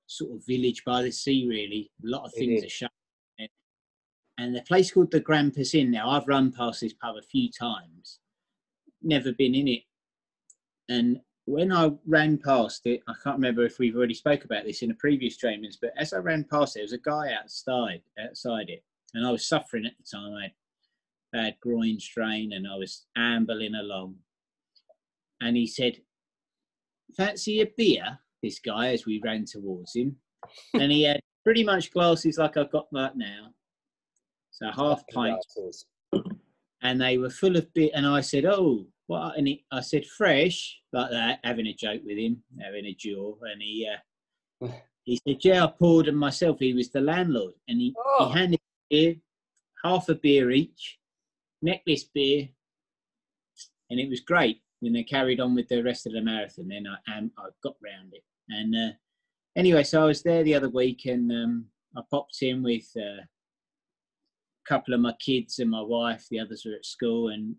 sort of village by the sea, really. A lot of things are shut. And the place called the Grampus Inn. Now, I've run past this pub a few times, never been in it. And when I ran past it, I can't remember if we've already spoke about this in a previous DreyMen's, but as I ran past it, there was a guy outside it. And I was suffering at the time. I had bad groin strain and I was ambling along. And he said, fancy a beer, this guy, as we ran towards him. And he had pretty much glasses like I've got right now. So half pint. and they were full of beer. And I said, "Oh, what?" And I said, "Fresh," like that, having a joke with him, having a jaw. And he said, "Yeah, I poured them myself." He was the landlord, and he Oh, handed beer, half a beer each, necklace beer, and it was great. And they carried on with the rest of the marathon. Then I got round it, and anyway, so I was there the other week, and I popped in with a couple of my kids and my wife. The others were at school, and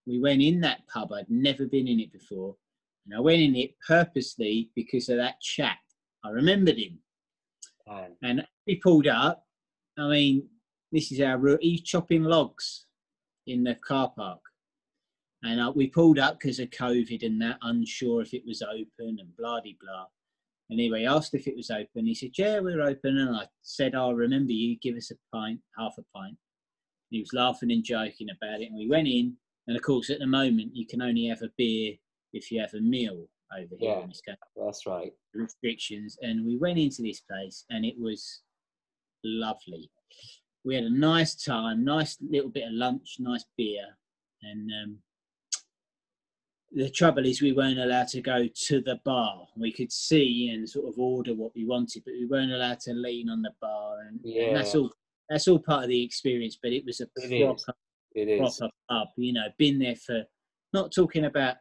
we went in that pub. I'd never been in it before, and I went in it purposely because of that chap. I remembered him, and he pulled up. I mean, this is our route. He's chopping logs in the car park. And we pulled up because of COVID and that, unsure if it was open and blah-de-blah. And anyway, I asked if it was open. He said, "Yeah, we're open." And I said, "I'll remember you, give us a pint, half a pint." And he was laughing and joking about it. And we went in. And of course, at the moment, you can only have a beer if you have a meal over here in this country. That's right. Restrictions. And we went into this place and it was lovely. We had a nice time, nice little bit of lunch, nice beer. And the trouble is we weren't allowed to go to the bar. We could see and sort of order what we wanted, but we weren't allowed to lean on the bar. And that's all part of the experience. But it was a proper pub, you know, been there for, not talking about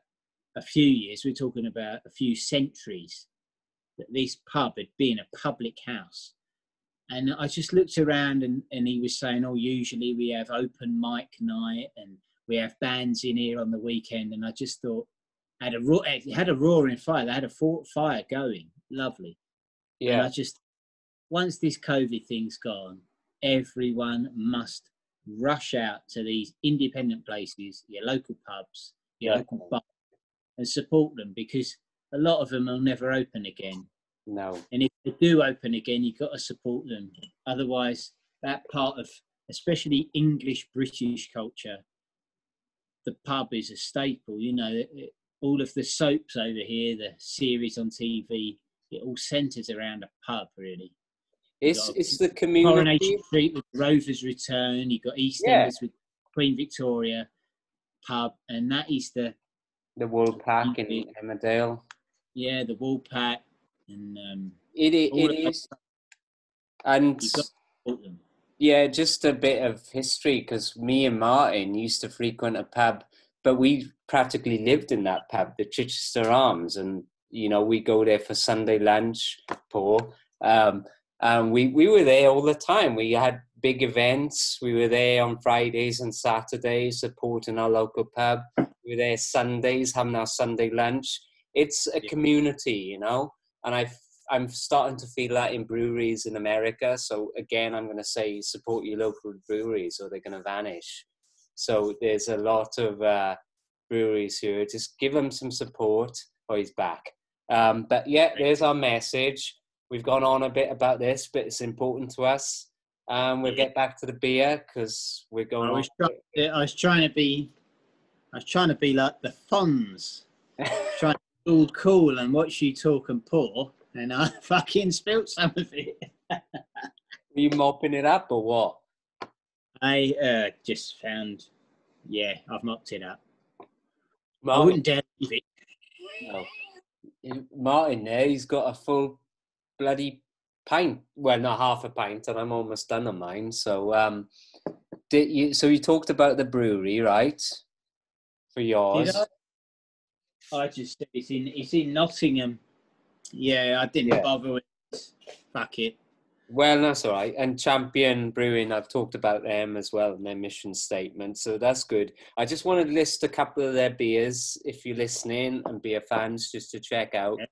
a few years, we're talking about a few centuries, that this pub had been a public house. And I just looked around and he was saying, "Oh, usually we have open mic night and we have bands in here on the weekend." And I just thought, it had a roaring fire. They had a fire going, lovely. Yeah. And I just, once this COVID thing's gone, everyone must rush out to these independent places, your local pubs, your local bars, and support them, because a lot of them will never open again. No. And if they do open again, you've got to support them. Otherwise, that part of, especially English British culture, the pub is a staple. You know, all of the soaps over here, the series on TV, it all centres around a pub, really. It's the community. Coronation Street with Rover's Return. You've got EastEnders with Queen Victoria pub, and that is the Woolpack in Emmerdale. Yeah, the Woolpack, and it is. And yeah, just a bit of history, because me and Martin used to frequent a pub, but we practically lived in that pub, the Chichester Arms, and you know, we go there for Sunday lunch, Paul. And we were there all the time. We had big events. We were there on Fridays and Saturdays supporting our local pub. We were there Sundays having our Sunday lunch. It's a community, you know, and I'm starting to feel that in breweries in America. So again, I'm going to say support your local breweries or they're going to vanish. So there's a lot of breweries here. Just give them some support. Oh, he's back. But yeah, there's our message. We've gone on a bit about this, but it's important to us. We'll get back to the beer because we're going I was trying to be like the Fonz, trying to be all cool and watch you talk and pour, and I fucking spilt some of it. Were you mopping it up or what? I just found, I've mopped it up. Martin, I wouldn't dare leave it. No. Martin there, he's got a full bloody pint. Well, not half a pint, and I'm almost done on mine. So, so you talked about the brewery, right? For yours. I just said it's in Nottingham. Yeah, I didn't bother with it. Fuck it. Well, that's all right. And Champion Brewing, I've talked about them as well in their mission statement, so that's good. I just want to list a couple of their beers, if you're listening and beer fans, just to check out. Yeah.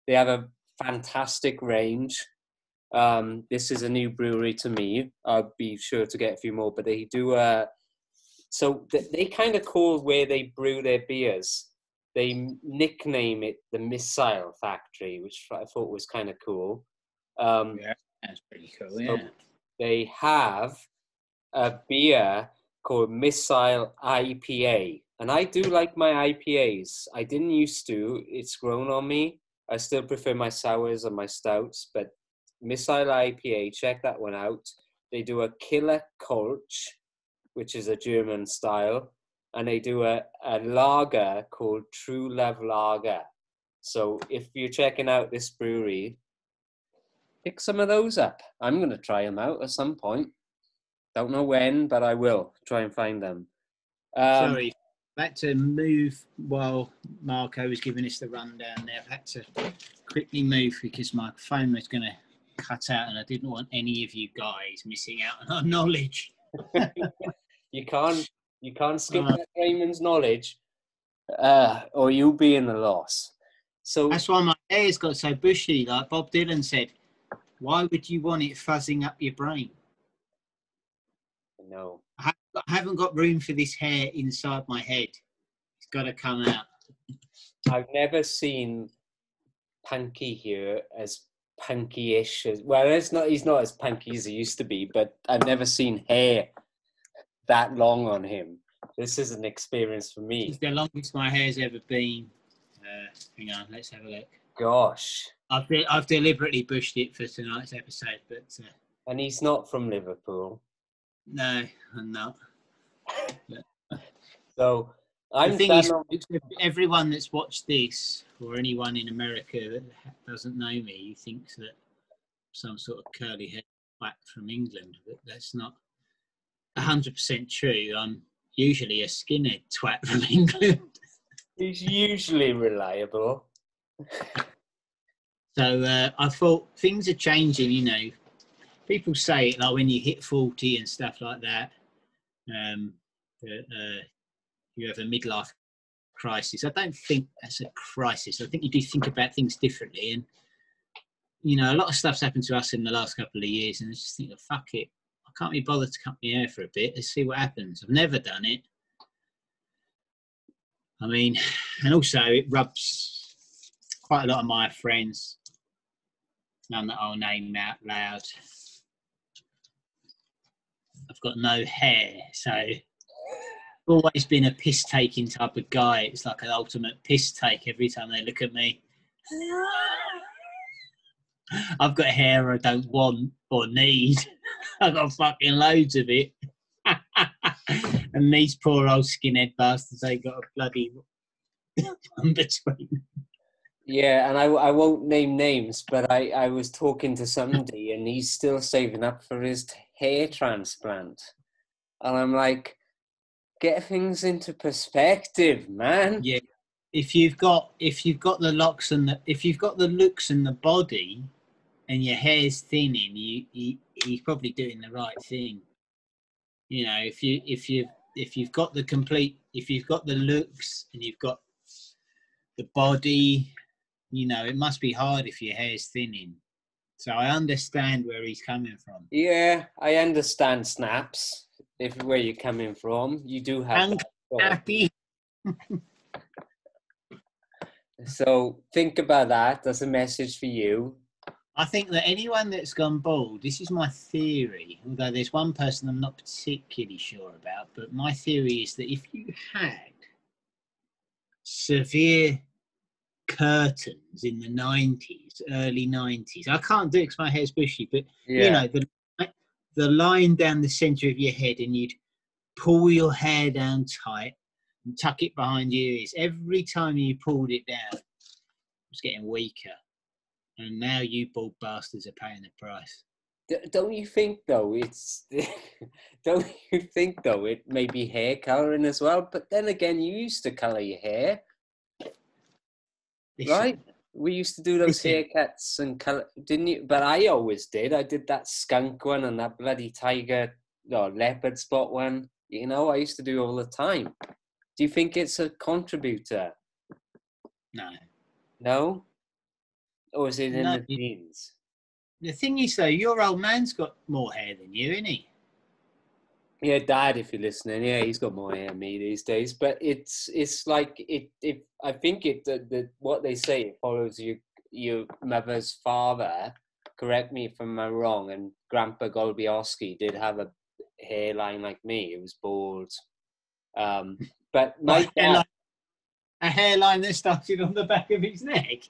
They have a fantastic range. This is a new brewery to me. I'll be sure to get a few more, but they do. So they kind of call where they brew their beers. They nickname it the Missile Factory, which I thought was kind of cool. That's pretty cool, yeah. So they have a beer called Missile IPA. And I do like my IPAs. I didn't used to. It's grown on me. I still prefer my sours and my stouts. But Missile IPA, check that one out. They do a Killer Kolsch. which is a German style, and they do a lager called True Love Lager. So if you're checking out this brewery, pick some of those up. I'm going to try them out at some point. Don't know when, but I will try and find them. Sorry, I had to move while Marco was giving us the rundown there. I've had to quickly move because my phone was going to cut out and I didn't want any of you guys missing out on our knowledge. You can't skip that DreyMen's knowledge, or you'll be in the loss. So that's why my hair's got so bushy. Like Bob Dylan said, why would you want it fuzzing up your brain? No. I haven't got room for this hair inside my head. It's got to come out. I've never seen Punky here as punky-ish as well. He's not as punky as he used to be, but I've never seen hair that long on him. This is an experience for me. It's the longest my hair's ever been. Hang on, let's have a look. Gosh. I've deliberately bushed it for tonight's episode, but and he's not from Liverpool. No, I'm not. So the thing is, everyone that's watched this, or anyone in America that doesn't know me, thinks that some sort of curly hair twat from England, but that's not 100% true. I'm usually a skinhead twat from England. He's usually reliable. So I thought things are changing, you know. People say it like when you hit 40 and stuff like that, you have a midlife crisis. I don't think that's a crisis. I think you do think about things differently. And, you know, a lot of stuff's happened to us in the last couple of years. And I just think, oh, fuck it. I can't be bothered to cut my hair for a bit. Let's see what happens. I've never done it. I mean, and also it rubs quite a lot of my friends, none that I'll name out loud. I've got no hair, so I've always been a piss-taking type of guy. It's like an ultimate piss take every time they look at me. I've got hair I don't want or need. I've got fucking loads of it. And these poor old skinhead bastards, they got a bloody in between. Yeah, and I won't name names, but I was talking to somebody and he's still saving up for his hair transplant. And I'm like, get things into perspective, man. Yeah. If you've got the locks and if you've got the looks and the body and your hair's thinning, you're probably doing the right thing. You know, if you've got the looks and you've got the body, you know, it must be hard if your hair's thinning. So I understand where he's coming from. Yeah, I understand, Snaps. Where you're coming from, you do have. Happy. So think about that. That's a message for you. I think that anyone that's gone bald, this is my theory, although there's one person I'm not particularly sure about, but my theory is that if you had severe curtains in the 90s, early 90s, I can't do it because my hair's bushy, but you know, the line down the centre of your head and you'd pull your hair down tight and tuck it behind your ears. Every time you pulled it down, it was getting weaker. And now you bald bastards are paying the price. Don't you think though it may be hair colouring as well? But then again, you used to colour your hair, right? We used to do those haircuts and colour, didn't you? But I always did. I did that skunk one and that bloody tiger or leopard spot one. You know, I used to do all the time. Do you think it's a contributor? No. No? Or is it in the genes? The thing is, though, your old man's got more hair than you, isn't he? Yeah, Dad, if you're listening, yeah, he's got more hair than me these days. But it's like I think what they say, it follows your mother's father. Correct me if I'm wrong. And Grandpa Golbiowski did have a hairline like me. It was bald. But my dad, a hairline that started on the back of his neck.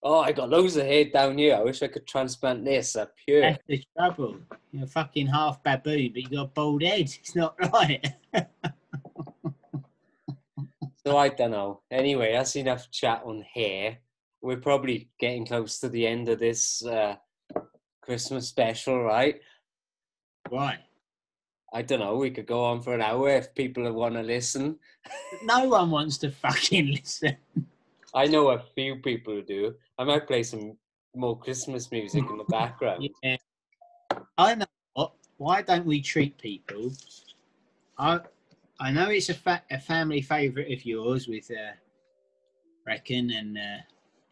Oh, I got loads of hair down here. I wish I could transplant this up here. That's the trouble. You're fucking half baboon, but you got a bald head. It's not right. So I don't know. Anyway, that's enough chat on hair. We're probably getting close to the end of this Christmas special, right? Right. I don't know. We could go on for an hour if people want to listen. No one wants to fucking listen. I know a few people who do. I might play some more Christmas music in the background. Yeah. I know what. Why don't we treat people? I know it's a family favourite of yours with Reckon and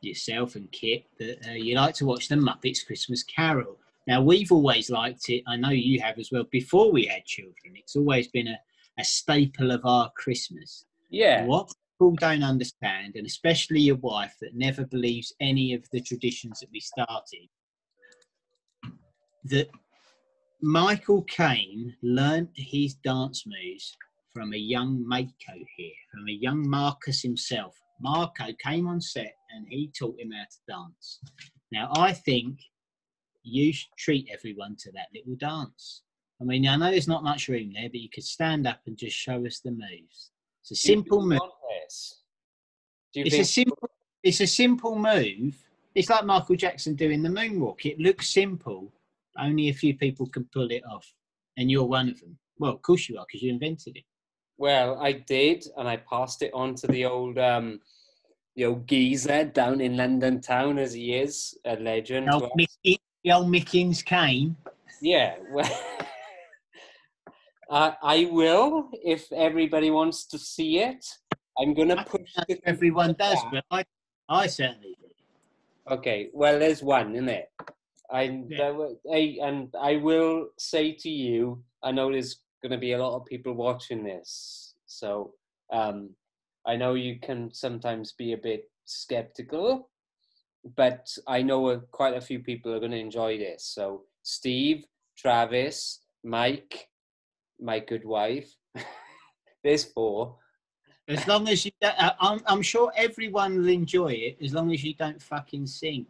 yourself and Kit that you like to watch the Muppets Christmas Carol. Now, we've always liked it. I know you have as well. Before we had children, it's always been a staple of our Christmas. Yeah. What people don't understand, and especially your wife that never believes any of the traditions that we started, that Michael Caine learnt his dance moves from a young Mako here, from a young Marcus himself. Marco came on set and he taught him how to dance. Now, I think you should treat everyone to that little dance. I mean, I know there's not much room there, but you could stand up and just show us the moves. It's a simple move. It's a simple move. It's like Michael Jackson doing the moonwalk. It looks simple. Only a few people can pull it off. And you're one of them. Well, of course you are, because you invented it. Well, I did, and I passed it on to the old geezer down in London town, as he is, a legend. The old Mickens Caine. Yeah, well, I will, if everybody wants to see it. I'm going to push it. Everyone does, but I certainly do. Okay, well, there's one, isn't it? And I will say to you, I know there's going to be a lot of people watching this, so I know you can sometimes be a bit skeptical, but I know quite a few people are going to enjoy this. So Steve, Travis, Mike, my good wife, there's 4. As long as you don't, I'm sure everyone will enjoy it, as long as you don't fucking sing.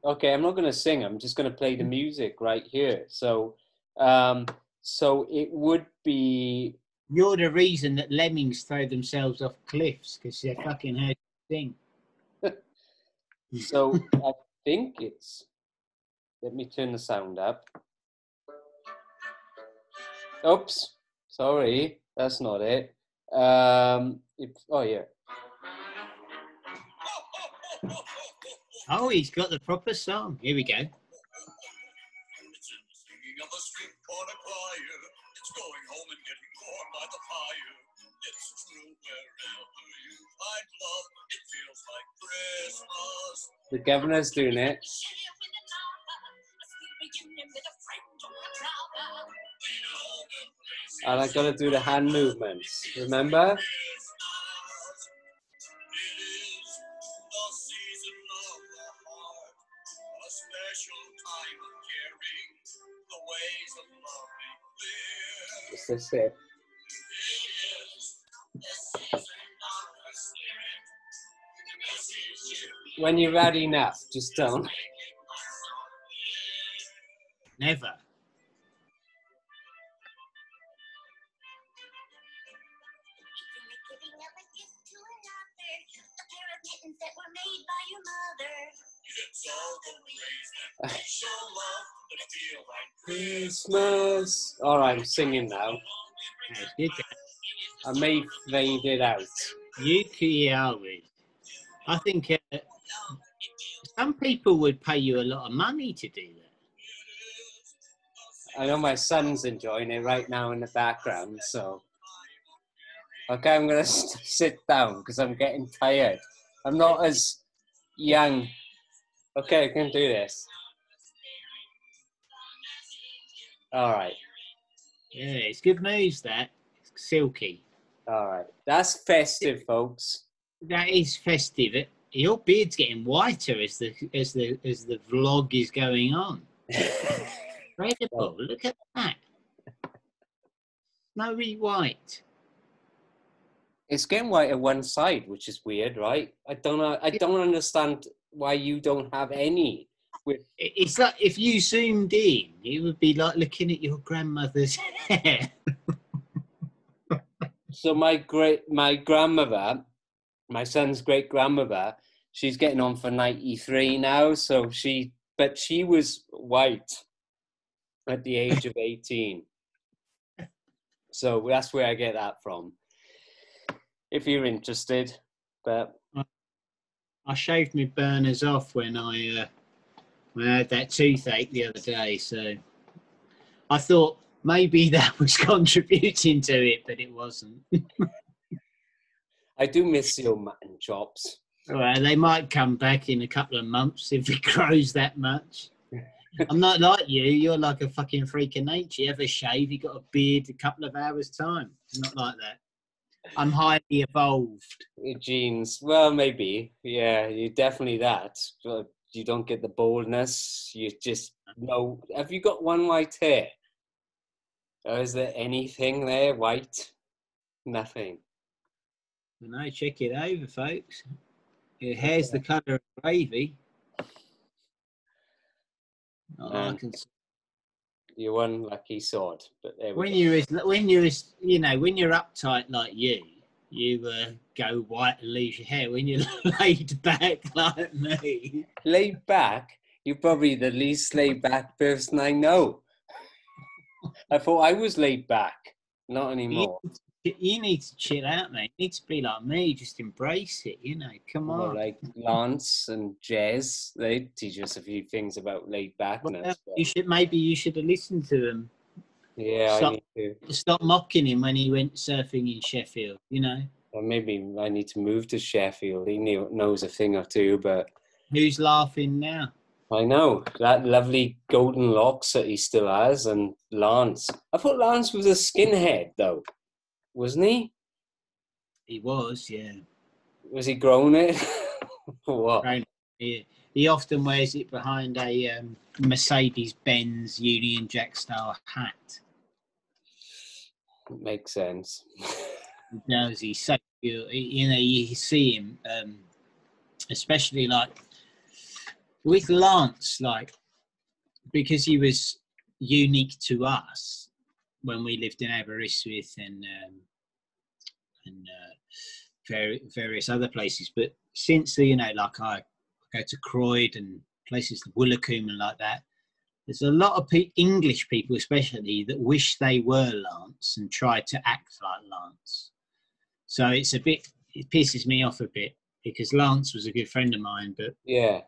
Okay, I'm not going to sing. I'm just going to play the music right here. So it would be... You're the reason that lemmings throw themselves off cliffs, because they're fucking heard to sing. So I think it's... Let me turn the sound up. Oops, sorry, that's not it. Oh, yeah. Oh, he's got the proper song. Here we go. The governor's doing it. And I got to do the hand movements. Remember? Is this it? When you've had enough, just don't. Never. That were made by your mother. It's all the ways that we show love that feel like Christmas. All right, I'm singing now. That's good. I may fade it out. You are. I think some people would pay you a lot of money to do that. I know my son's enjoying it right now in the background, so... Okay, I'm going to sit down because I'm getting tired. I'm not as young. Okay, I can do this. All right. Yeah, it's good news, that. It's silky. All right. That's festive, folks. That is festive. Your beard's getting whiter as the vlog is going on. Incredible. Look at that. Snowy white. It's getting white at one side, which is weird, right? I don't understand why you don't have any. It's like if you zoomed in, it would be like looking at your grandmother's hair. So my grandmother, my son's great grandmother, she's getting on for 93 now. But she was white at the age of 18. So that's where I get that from. If you're interested, but I shaved my burners off when I had that toothache the other day, so I thought maybe that was contributing to it, but it wasn't. I do miss your mutton chops. Well, they might come back in a couple of months if it grows that much. I'm not like you. You're like a fucking freak of nature. You have a shave, you got a beard a couple of hours' time. It's not like that. I'm highly evolved. Your genes, well, maybe. Yeah, you're definitely that. But you don't get the baldness. You just know. Have you got one white hair? Or is there anything there white? Nothing. No, check it over, folks. Your hair's the colour of gravy. Oh, I can see. You're one lucky sod. But there we When go. you're uptight like you go white and lose your hair. When you're laid back like me, Laid back? You're probably the least laid back person I know. I thought I was laid back. Not anymore. you need to chill out, mate. You need to be like me. Just embrace it. Come on. Like Lance and Jez, they teach us a few things about laid backness. Well, you should have listened to them. Yeah, I need to. Stop mocking him when he went surfing in Sheffield. Or maybe I need to move to Sheffield. He knows a thing or two, but Who's laughing now? I know that lovely golden locks that he still has, and Lance. I thought Lance was a skinhead, though, wasn't he? He was, yeah. Was he grown it? Or what? Right. He often wears it behind a Mercedes-Benz Union Jack style hat. Makes sense. He knows he's so good. You see him, especially like with Lance, like because he was unique to us when we lived in Aberystwyth and various other places. But since like I go to Croydon and places, the Woolacombe and like that, there's a lot of English people, especially, that wish they were Lance and try to act like Lance. So it pisses me off a bit because Lance was a good friend of mine, but Yeah.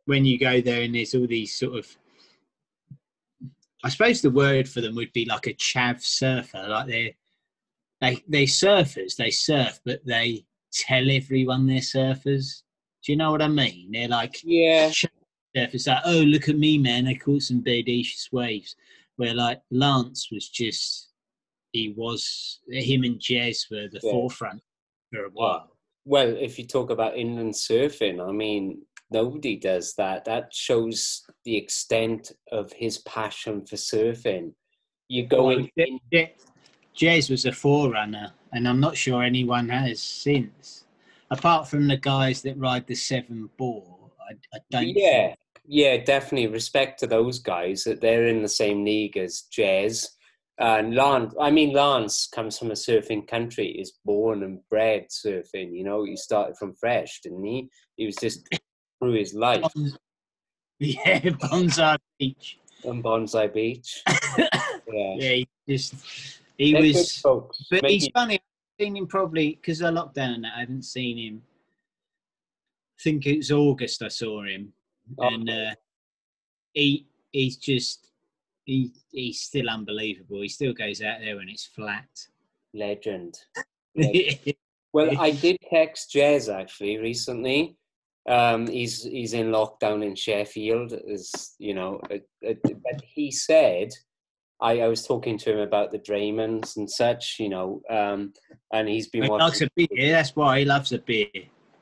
when you go there and there's all these sort of, I suppose the word for them would be like a chav surfer, like they're surfers, they surf, but they tell everyone they're surfers. Do you know what I mean? They're like, Yeah. surfers like, oh, look at me, man, I caught some bodacious waves. Where like Lance was just, him and Jez were the forefront for a while. Well, if you talk about inland surfing, I mean, nobody does that. That shows the extent of his passion for surfing. You go in. Jez was a forerunner, and I'm not sure anyone has since. Apart from the guys that ride the 7 bore, I don't think. Yeah, definitely. Respect to those guys that they're in the same league as Jez. And Lance comes from a surfing country. He's born and bred surfing. He started from fresh, didn't he? He was just through his life. Yeah, Bonsai Beach. On Bonsai Beach. Yeah, he was. Folks. But he's funny. I've seen him probably because of lockdown and that. I haven't seen him. I think it was August I saw him, and he's still unbelievable. He still goes out there when it's flat. Legend. Well, I did text Jez actually recently. He's in lockdown in Sheffield, but he said, I was talking to him about the DreyMen's and such, and he's been watching. He likes a beer. That's why he loves a beer.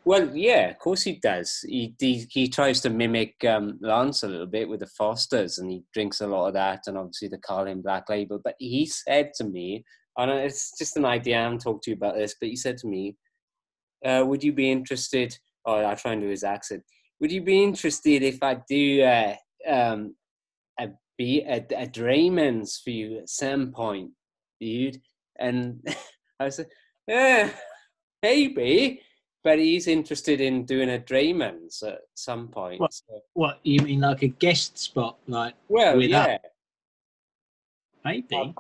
Well, yeah, of course he does. He tries to mimic Lance a little bit with the Fosters, and he drinks a lot of that, and obviously the Carlin Black Label. But he said to me, and it's just an idea, I haven't talked to you about this, but he said to me, would you be interested, I'll try and do his accent, would you be interested if I do a DreyMen's for you at some point, dude? And I said, yeah, maybe. But he's interested in doing a DreyMen's at some point. What? So. What, you mean like a guest spot, like Well, with us? yeah. Maybe.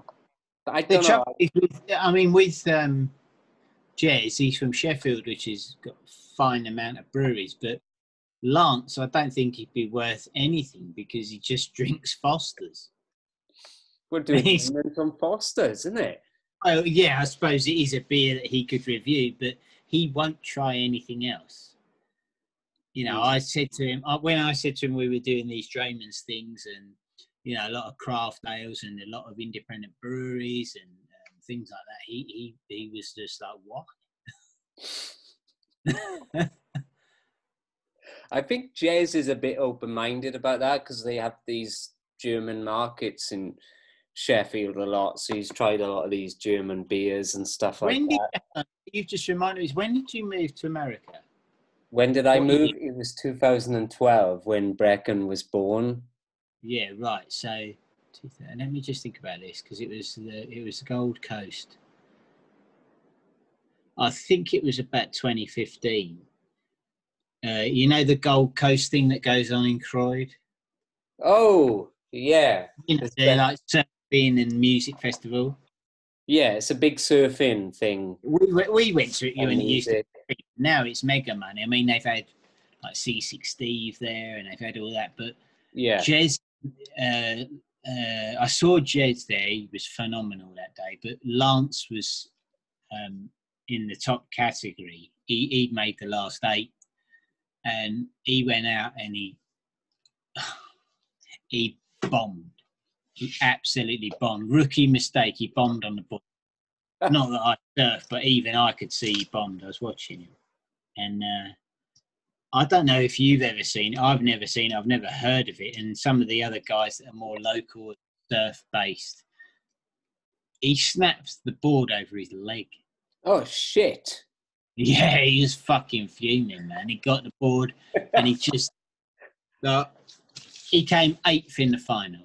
I The don't know. trouble is with, I mean, with Jez, he's from Sheffield, which has got a fine amount of breweries, but Lance, I don't think he'd be worth anything because he just drinks Foster's. We're doing DreyMen's on Foster's, isn't it? Oh, yeah, I suppose it is a beer that he could review, but he won't try anything else. You know, I said to him, when I said to him we were doing these DreyMen's things and, you know, a lot of craft ales and a lot of independent breweries and things like that, he was just like, what? I think Jez is a bit open-minded about that because they have these German markets in Sheffield a lot. So he's tried a lot of these German beers and stuff like that. You just reminded me, when did you move to America? When did I move? It was 2012 when Brecken was born. Yeah, right. So let me just think about this because it was the Gold Coast. I think it was about 2015. You know the Gold Coast thing that goes on in Croyd? Oh, yeah. You know, they're like surfing and music festival. Yeah, it's a big surfing thing. We went to it when it used to be. Now it's mega money. I mean, they've had like C6 Steve there and they've had all that. But yeah, Jez, I saw Jez there. He was phenomenal that day. But Lance was in the top category. He made the last 8. And he went out and he bombed. He absolutely bombed. Rookie mistake. He bombed on the board. Not that I surf, but even I could see he bombed. I was watching him. And I don't know if you've ever seen it. I've never seen it. I've never heard of it. And some of the other guys that are more local, surf-based, he snaps the board over his leg. Oh, shit. Yeah, he was fucking fuming, man. He got the board and he just... he came 8th in the final.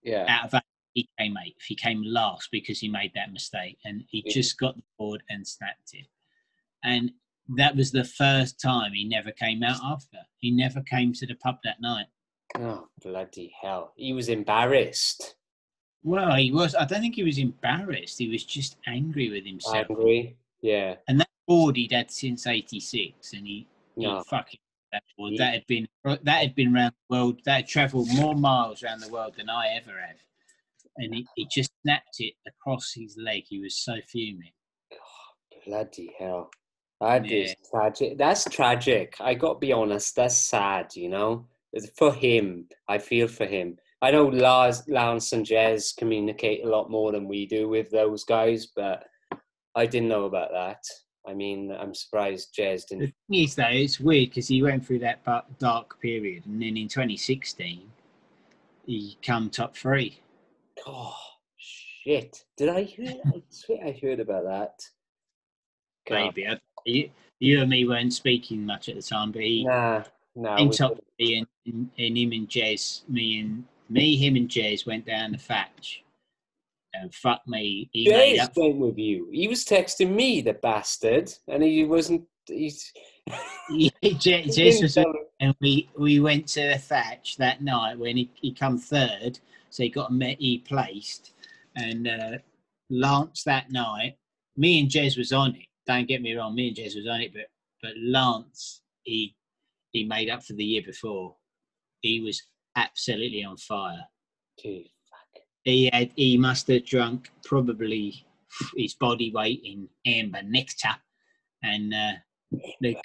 Yeah. Out of 8, he came 8th. He came last because he made that mistake. And he just got the board and snapped it. And that was the first time he never came out after. He never came to the pub that night. Oh, bloody hell. He was embarrassed. Well, he was. I don't think he was embarrassed. He was just angry with himself. Angry, yeah. And that board he'd had since '86, and he fucking that board. That had been around the world. That had travelled more miles around the world than I ever have. And he just snapped it across his leg. He was so fuming. Oh, bloody hell. That is tragic. That's tragic. I got to be honest. That's sad, you know. For him, I feel for him. I know Lance and Jez communicate a lot more than we do with those guys, but I didn't know about that. I mean, I'm surprised Jez didn't. The thing is, though, it's weird because he went through that dark period, and then in 2016, he come top 3. Oh, shit. Did I hear? I swear I heard about that. God. Maybe. You and me weren't speaking much at the time, but he in top 3, and him and Jez, him and Jez went down the Thatch. And fuck me, he made up. Jez went with you. He was texting me, the bastard, and he wasn't. Jez was, and we went to the Thatch that night when he come 3rd, so he placed, and Lance that night. Me and Jez was on it. Don't get me wrong, me and Jez was on it, but Lance, he made up for the year before. He was absolutely on fire. Gee, fuck. He must have drunk probably his body weight in amber nectar, and the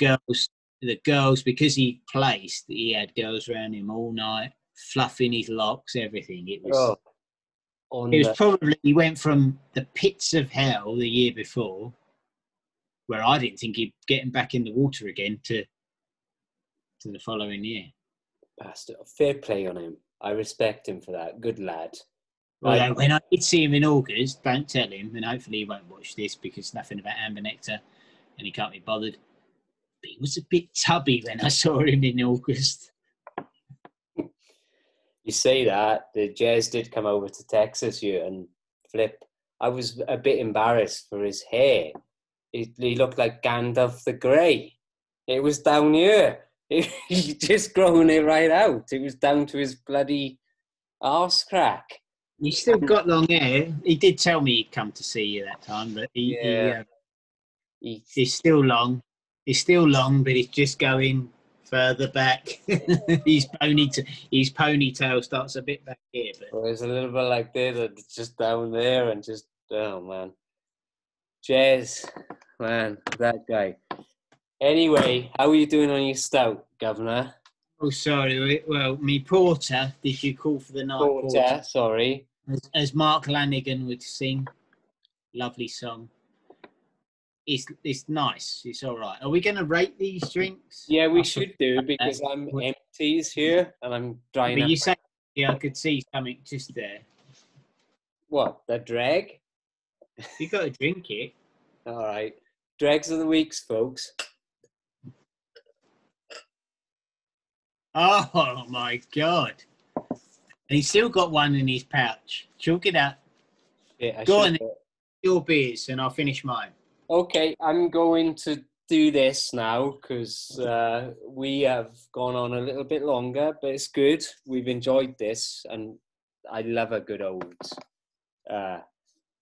girls, because he placed, he had girls around him all night, fluffing his locks, everything. It was. Probably, he went from the pits of hell the year before, where I didn't think he'd get him back in the water again, to the following year. Bastard. Fair play on him. I respect him for that. Good lad. Well, when I did see him in August, don't tell him, and hopefully he won't watch this because nothing about amber nectar and he can't be bothered. He was a bit tubby when I saw him in August. You say that, the Jez did come over to Texas here and flip. I was a bit embarrassed for his hair. He looked like Gandalf the Grey. It was down here. He just grown it right out. It was down to his bloody arse crack. He's still got long hair. He did tell me he'd come to see you that time, but he's still long. He's still long, but he's just going further back. his ponytail starts a bit back here. But well, it's a little bit like this, and just down there, and just, oh man. Jez, man, that guy. Anyway, how are you doing on your stout, Governor? oh, sorry. Well, me porter. Did you call for the night porter? Sorry. As Mark Lanigan would sing, lovely song. It's nice. It's all right. Are we going to rate these drinks? Yeah, we should do, because I'm empties here and I'm drying But up. you say, yeah, I could see something just there. What, the drag? You got to drink it. All right. Dregs of the weeks, folks. Oh my God! And he's still got one in his pouch. Chalk it up. Yeah, Go on, your beers, and I'll finish mine. Okay, I'm going to do this now because we have gone on a little bit longer, but it's good. We've enjoyed this, and I love a good old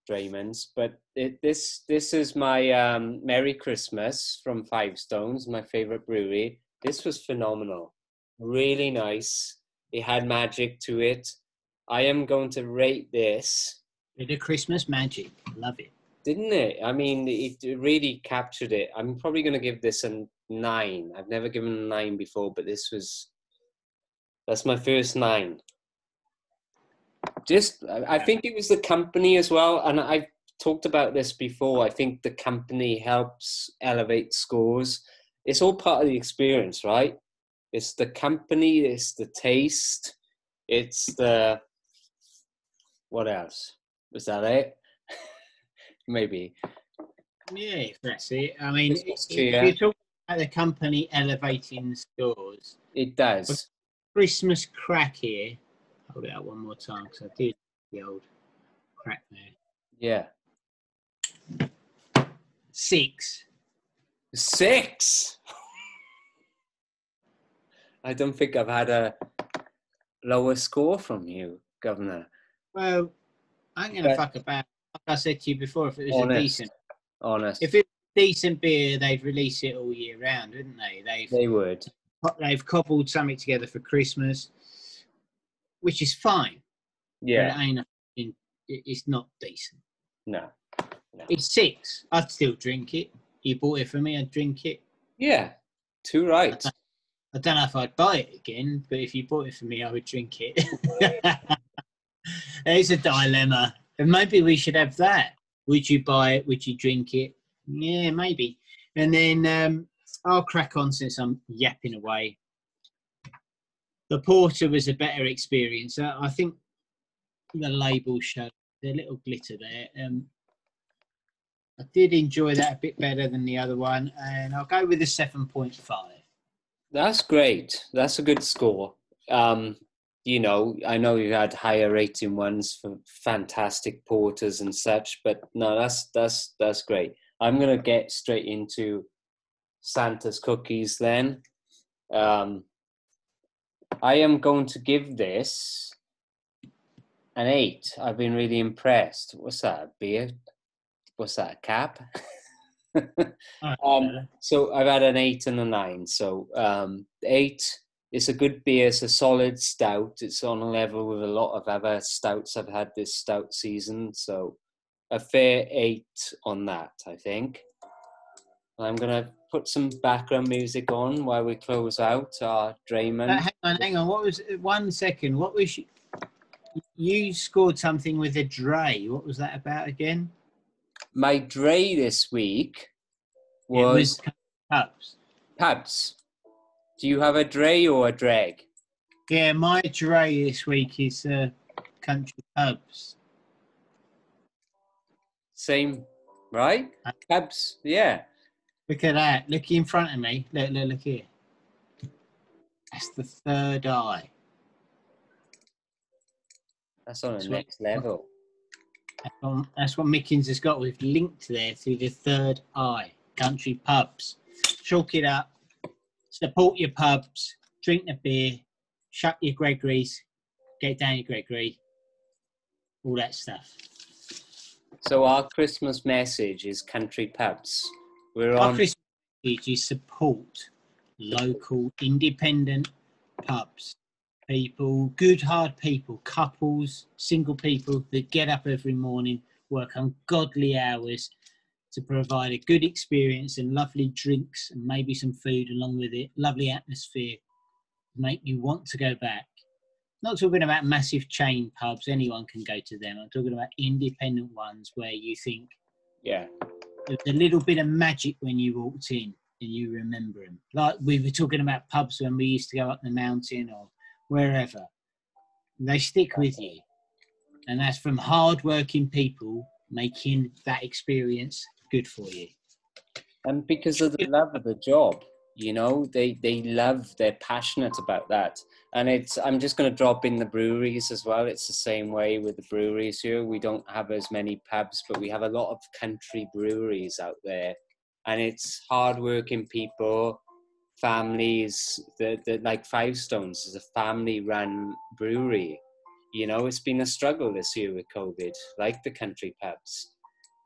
DreyMen's. But this is my Merry Christmas from Five Stones, my favourite brewery. This was phenomenal. Really nice. It had magic to it. I am going to rate this. Bit of Christmas magic. Love it. Didn't it? I mean, it really captured it. I'm probably going to give this a 9. I've never given a 9 before, but that's my first 9. I think it was the company as well. And I've talked about this before. I think the company helps elevate scores. It's all part of the experience, right? It's the company, it's the taste, it's the... What else? Was that it? Maybe. Yeah, that's it. I mean, if cheer. you're talking about the company elevating scores, It does. Christmas crack here. Hold it out one more time because I did the old crack there. Yeah. 6. 6? I don't think I've had a lower score from you, Governor. Well, I ain't going to fuck about. Like I said to you before, if it was Honest. If it's a decent beer, they'd release it all year round, wouldn't they? They would. They've cobbled something together for Christmas, which is fine. Yeah. But it's not decent. No. It's 6. I'd still drink it. You bought it for me, I'd drink it. Yeah. Too right. I don't know if I'd buy it again, but if you bought it for me, I would drink it. It's a dilemma. And maybe we should have that. Would you buy it? Would you drink it? Yeah, maybe. And then I'll crack on since I'm yapping away. The porter was a better experience. I think the label showed a little glitter there. I did enjoy that a bit better than the other one, and I'll go with a 7.5. That's great. That's a good score. You know, I know you had higher rating ones for fantastic porters and such, but no, that's great. I'm gonna get straight into Santa's cookies then. I am going to give this an 8. I've been really impressed. What's that? A beer? What's that? A cap? So I've had an 8 and a 9. So 8. It's a good beer. It's a solid stout. It's on a level with a lot of other stouts I've had this stout season. So a fair 8 on that, I think. I'm going to put some background music on while we close out our DreyMen's. Hang on. What was 1 second? What was you scored something with a Drey? What was that about again? My Drey this week was pubs. Do you have a Drey or a drag? Yeah, my Drey this week is country pubs. Same, right? Pubs, yeah. Look at that. Look in front of me. Look here. That's the third eye. That's on the next level. That's what Mickens has got. We've linked there to the third eye. Country pubs. Chalk it up. Support your pubs. Drink the beer. Shut your Gregory's. Get down your Gregory. All that stuff. So our Christmas message is country pubs. We're Our on. Christmas message is support local independent pubs. People, good hard people, couples, single people that get up every morning, work ungodly hours to provide a good experience and lovely drinks and maybe some food along with it, lovely atmosphere, make you want to go back. Not talking about massive chain pubs, anyone can go to them. I'm talking about independent ones where you think Yeah. there's a little bit of magic when you walked in and you remember them. Like we were talking about pubs when we used to go up the mountain or wherever. They stick with you. And that's from hard-working people making that experience good for you. And because of the love of the job, you know, they love, they're passionate about that. And I'm just going to drop in the breweries as well. It's the same way with the breweries here. We don't have as many pubs, but we have a lot of country breweries out there. And it's hard-working people, families, like Five Stones is a family-run brewery. You know, it's been a struggle this year with COVID, like the country pubs.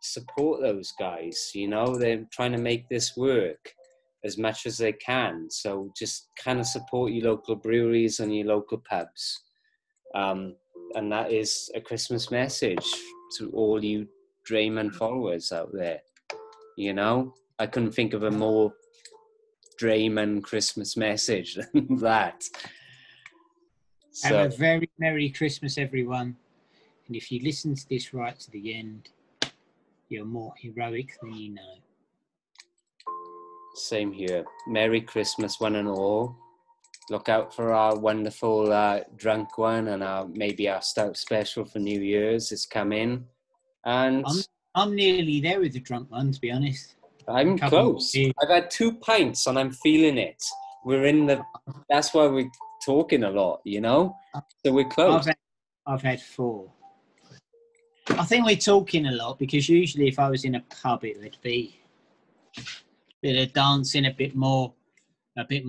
Support those guys, you know, they're trying to make this work as much as they can. So just kind of support your local breweries and your local pubs. And that is a Christmas message to all you DreyMen's followers out there. You know, I couldn't think of a more DreyMen's Christmas message than that. So, have a very Merry Christmas, everyone. And if you listen to this right to the end, you're more heroic than you know. same here. Merry Christmas, one and all. Look out for our wonderful drunk one and maybe our stout special for New Year's is coming. And I'm nearly there with the drunk one, to be honest. I'm close. I've had 2 pints and I'm feeling it. That's why we're talking a lot, you know? So we're close. I've had 4. I think we're talking a lot because usually if I was in a pub, it would be a bit of dancing, a bit more body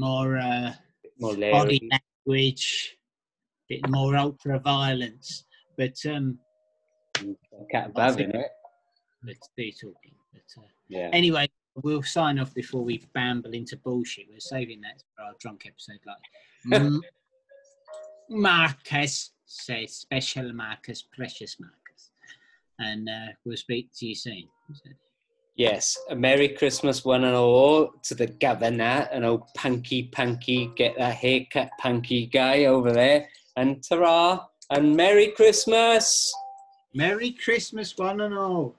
language, a bit more ultra violence. But cat above, innit? Let's do talking. But yeah. Anyway, we'll sign off before we bamble into bullshit. We're saving that for our drunk episode. Like Marcus says, special Marcus, precious Marcus. And we'll speak to you soon. Yes, a Merry Christmas one and all to the governor, an old punky, get that haircut punky guy over there. And ta-ra, and Merry Christmas! Merry Christmas one and all.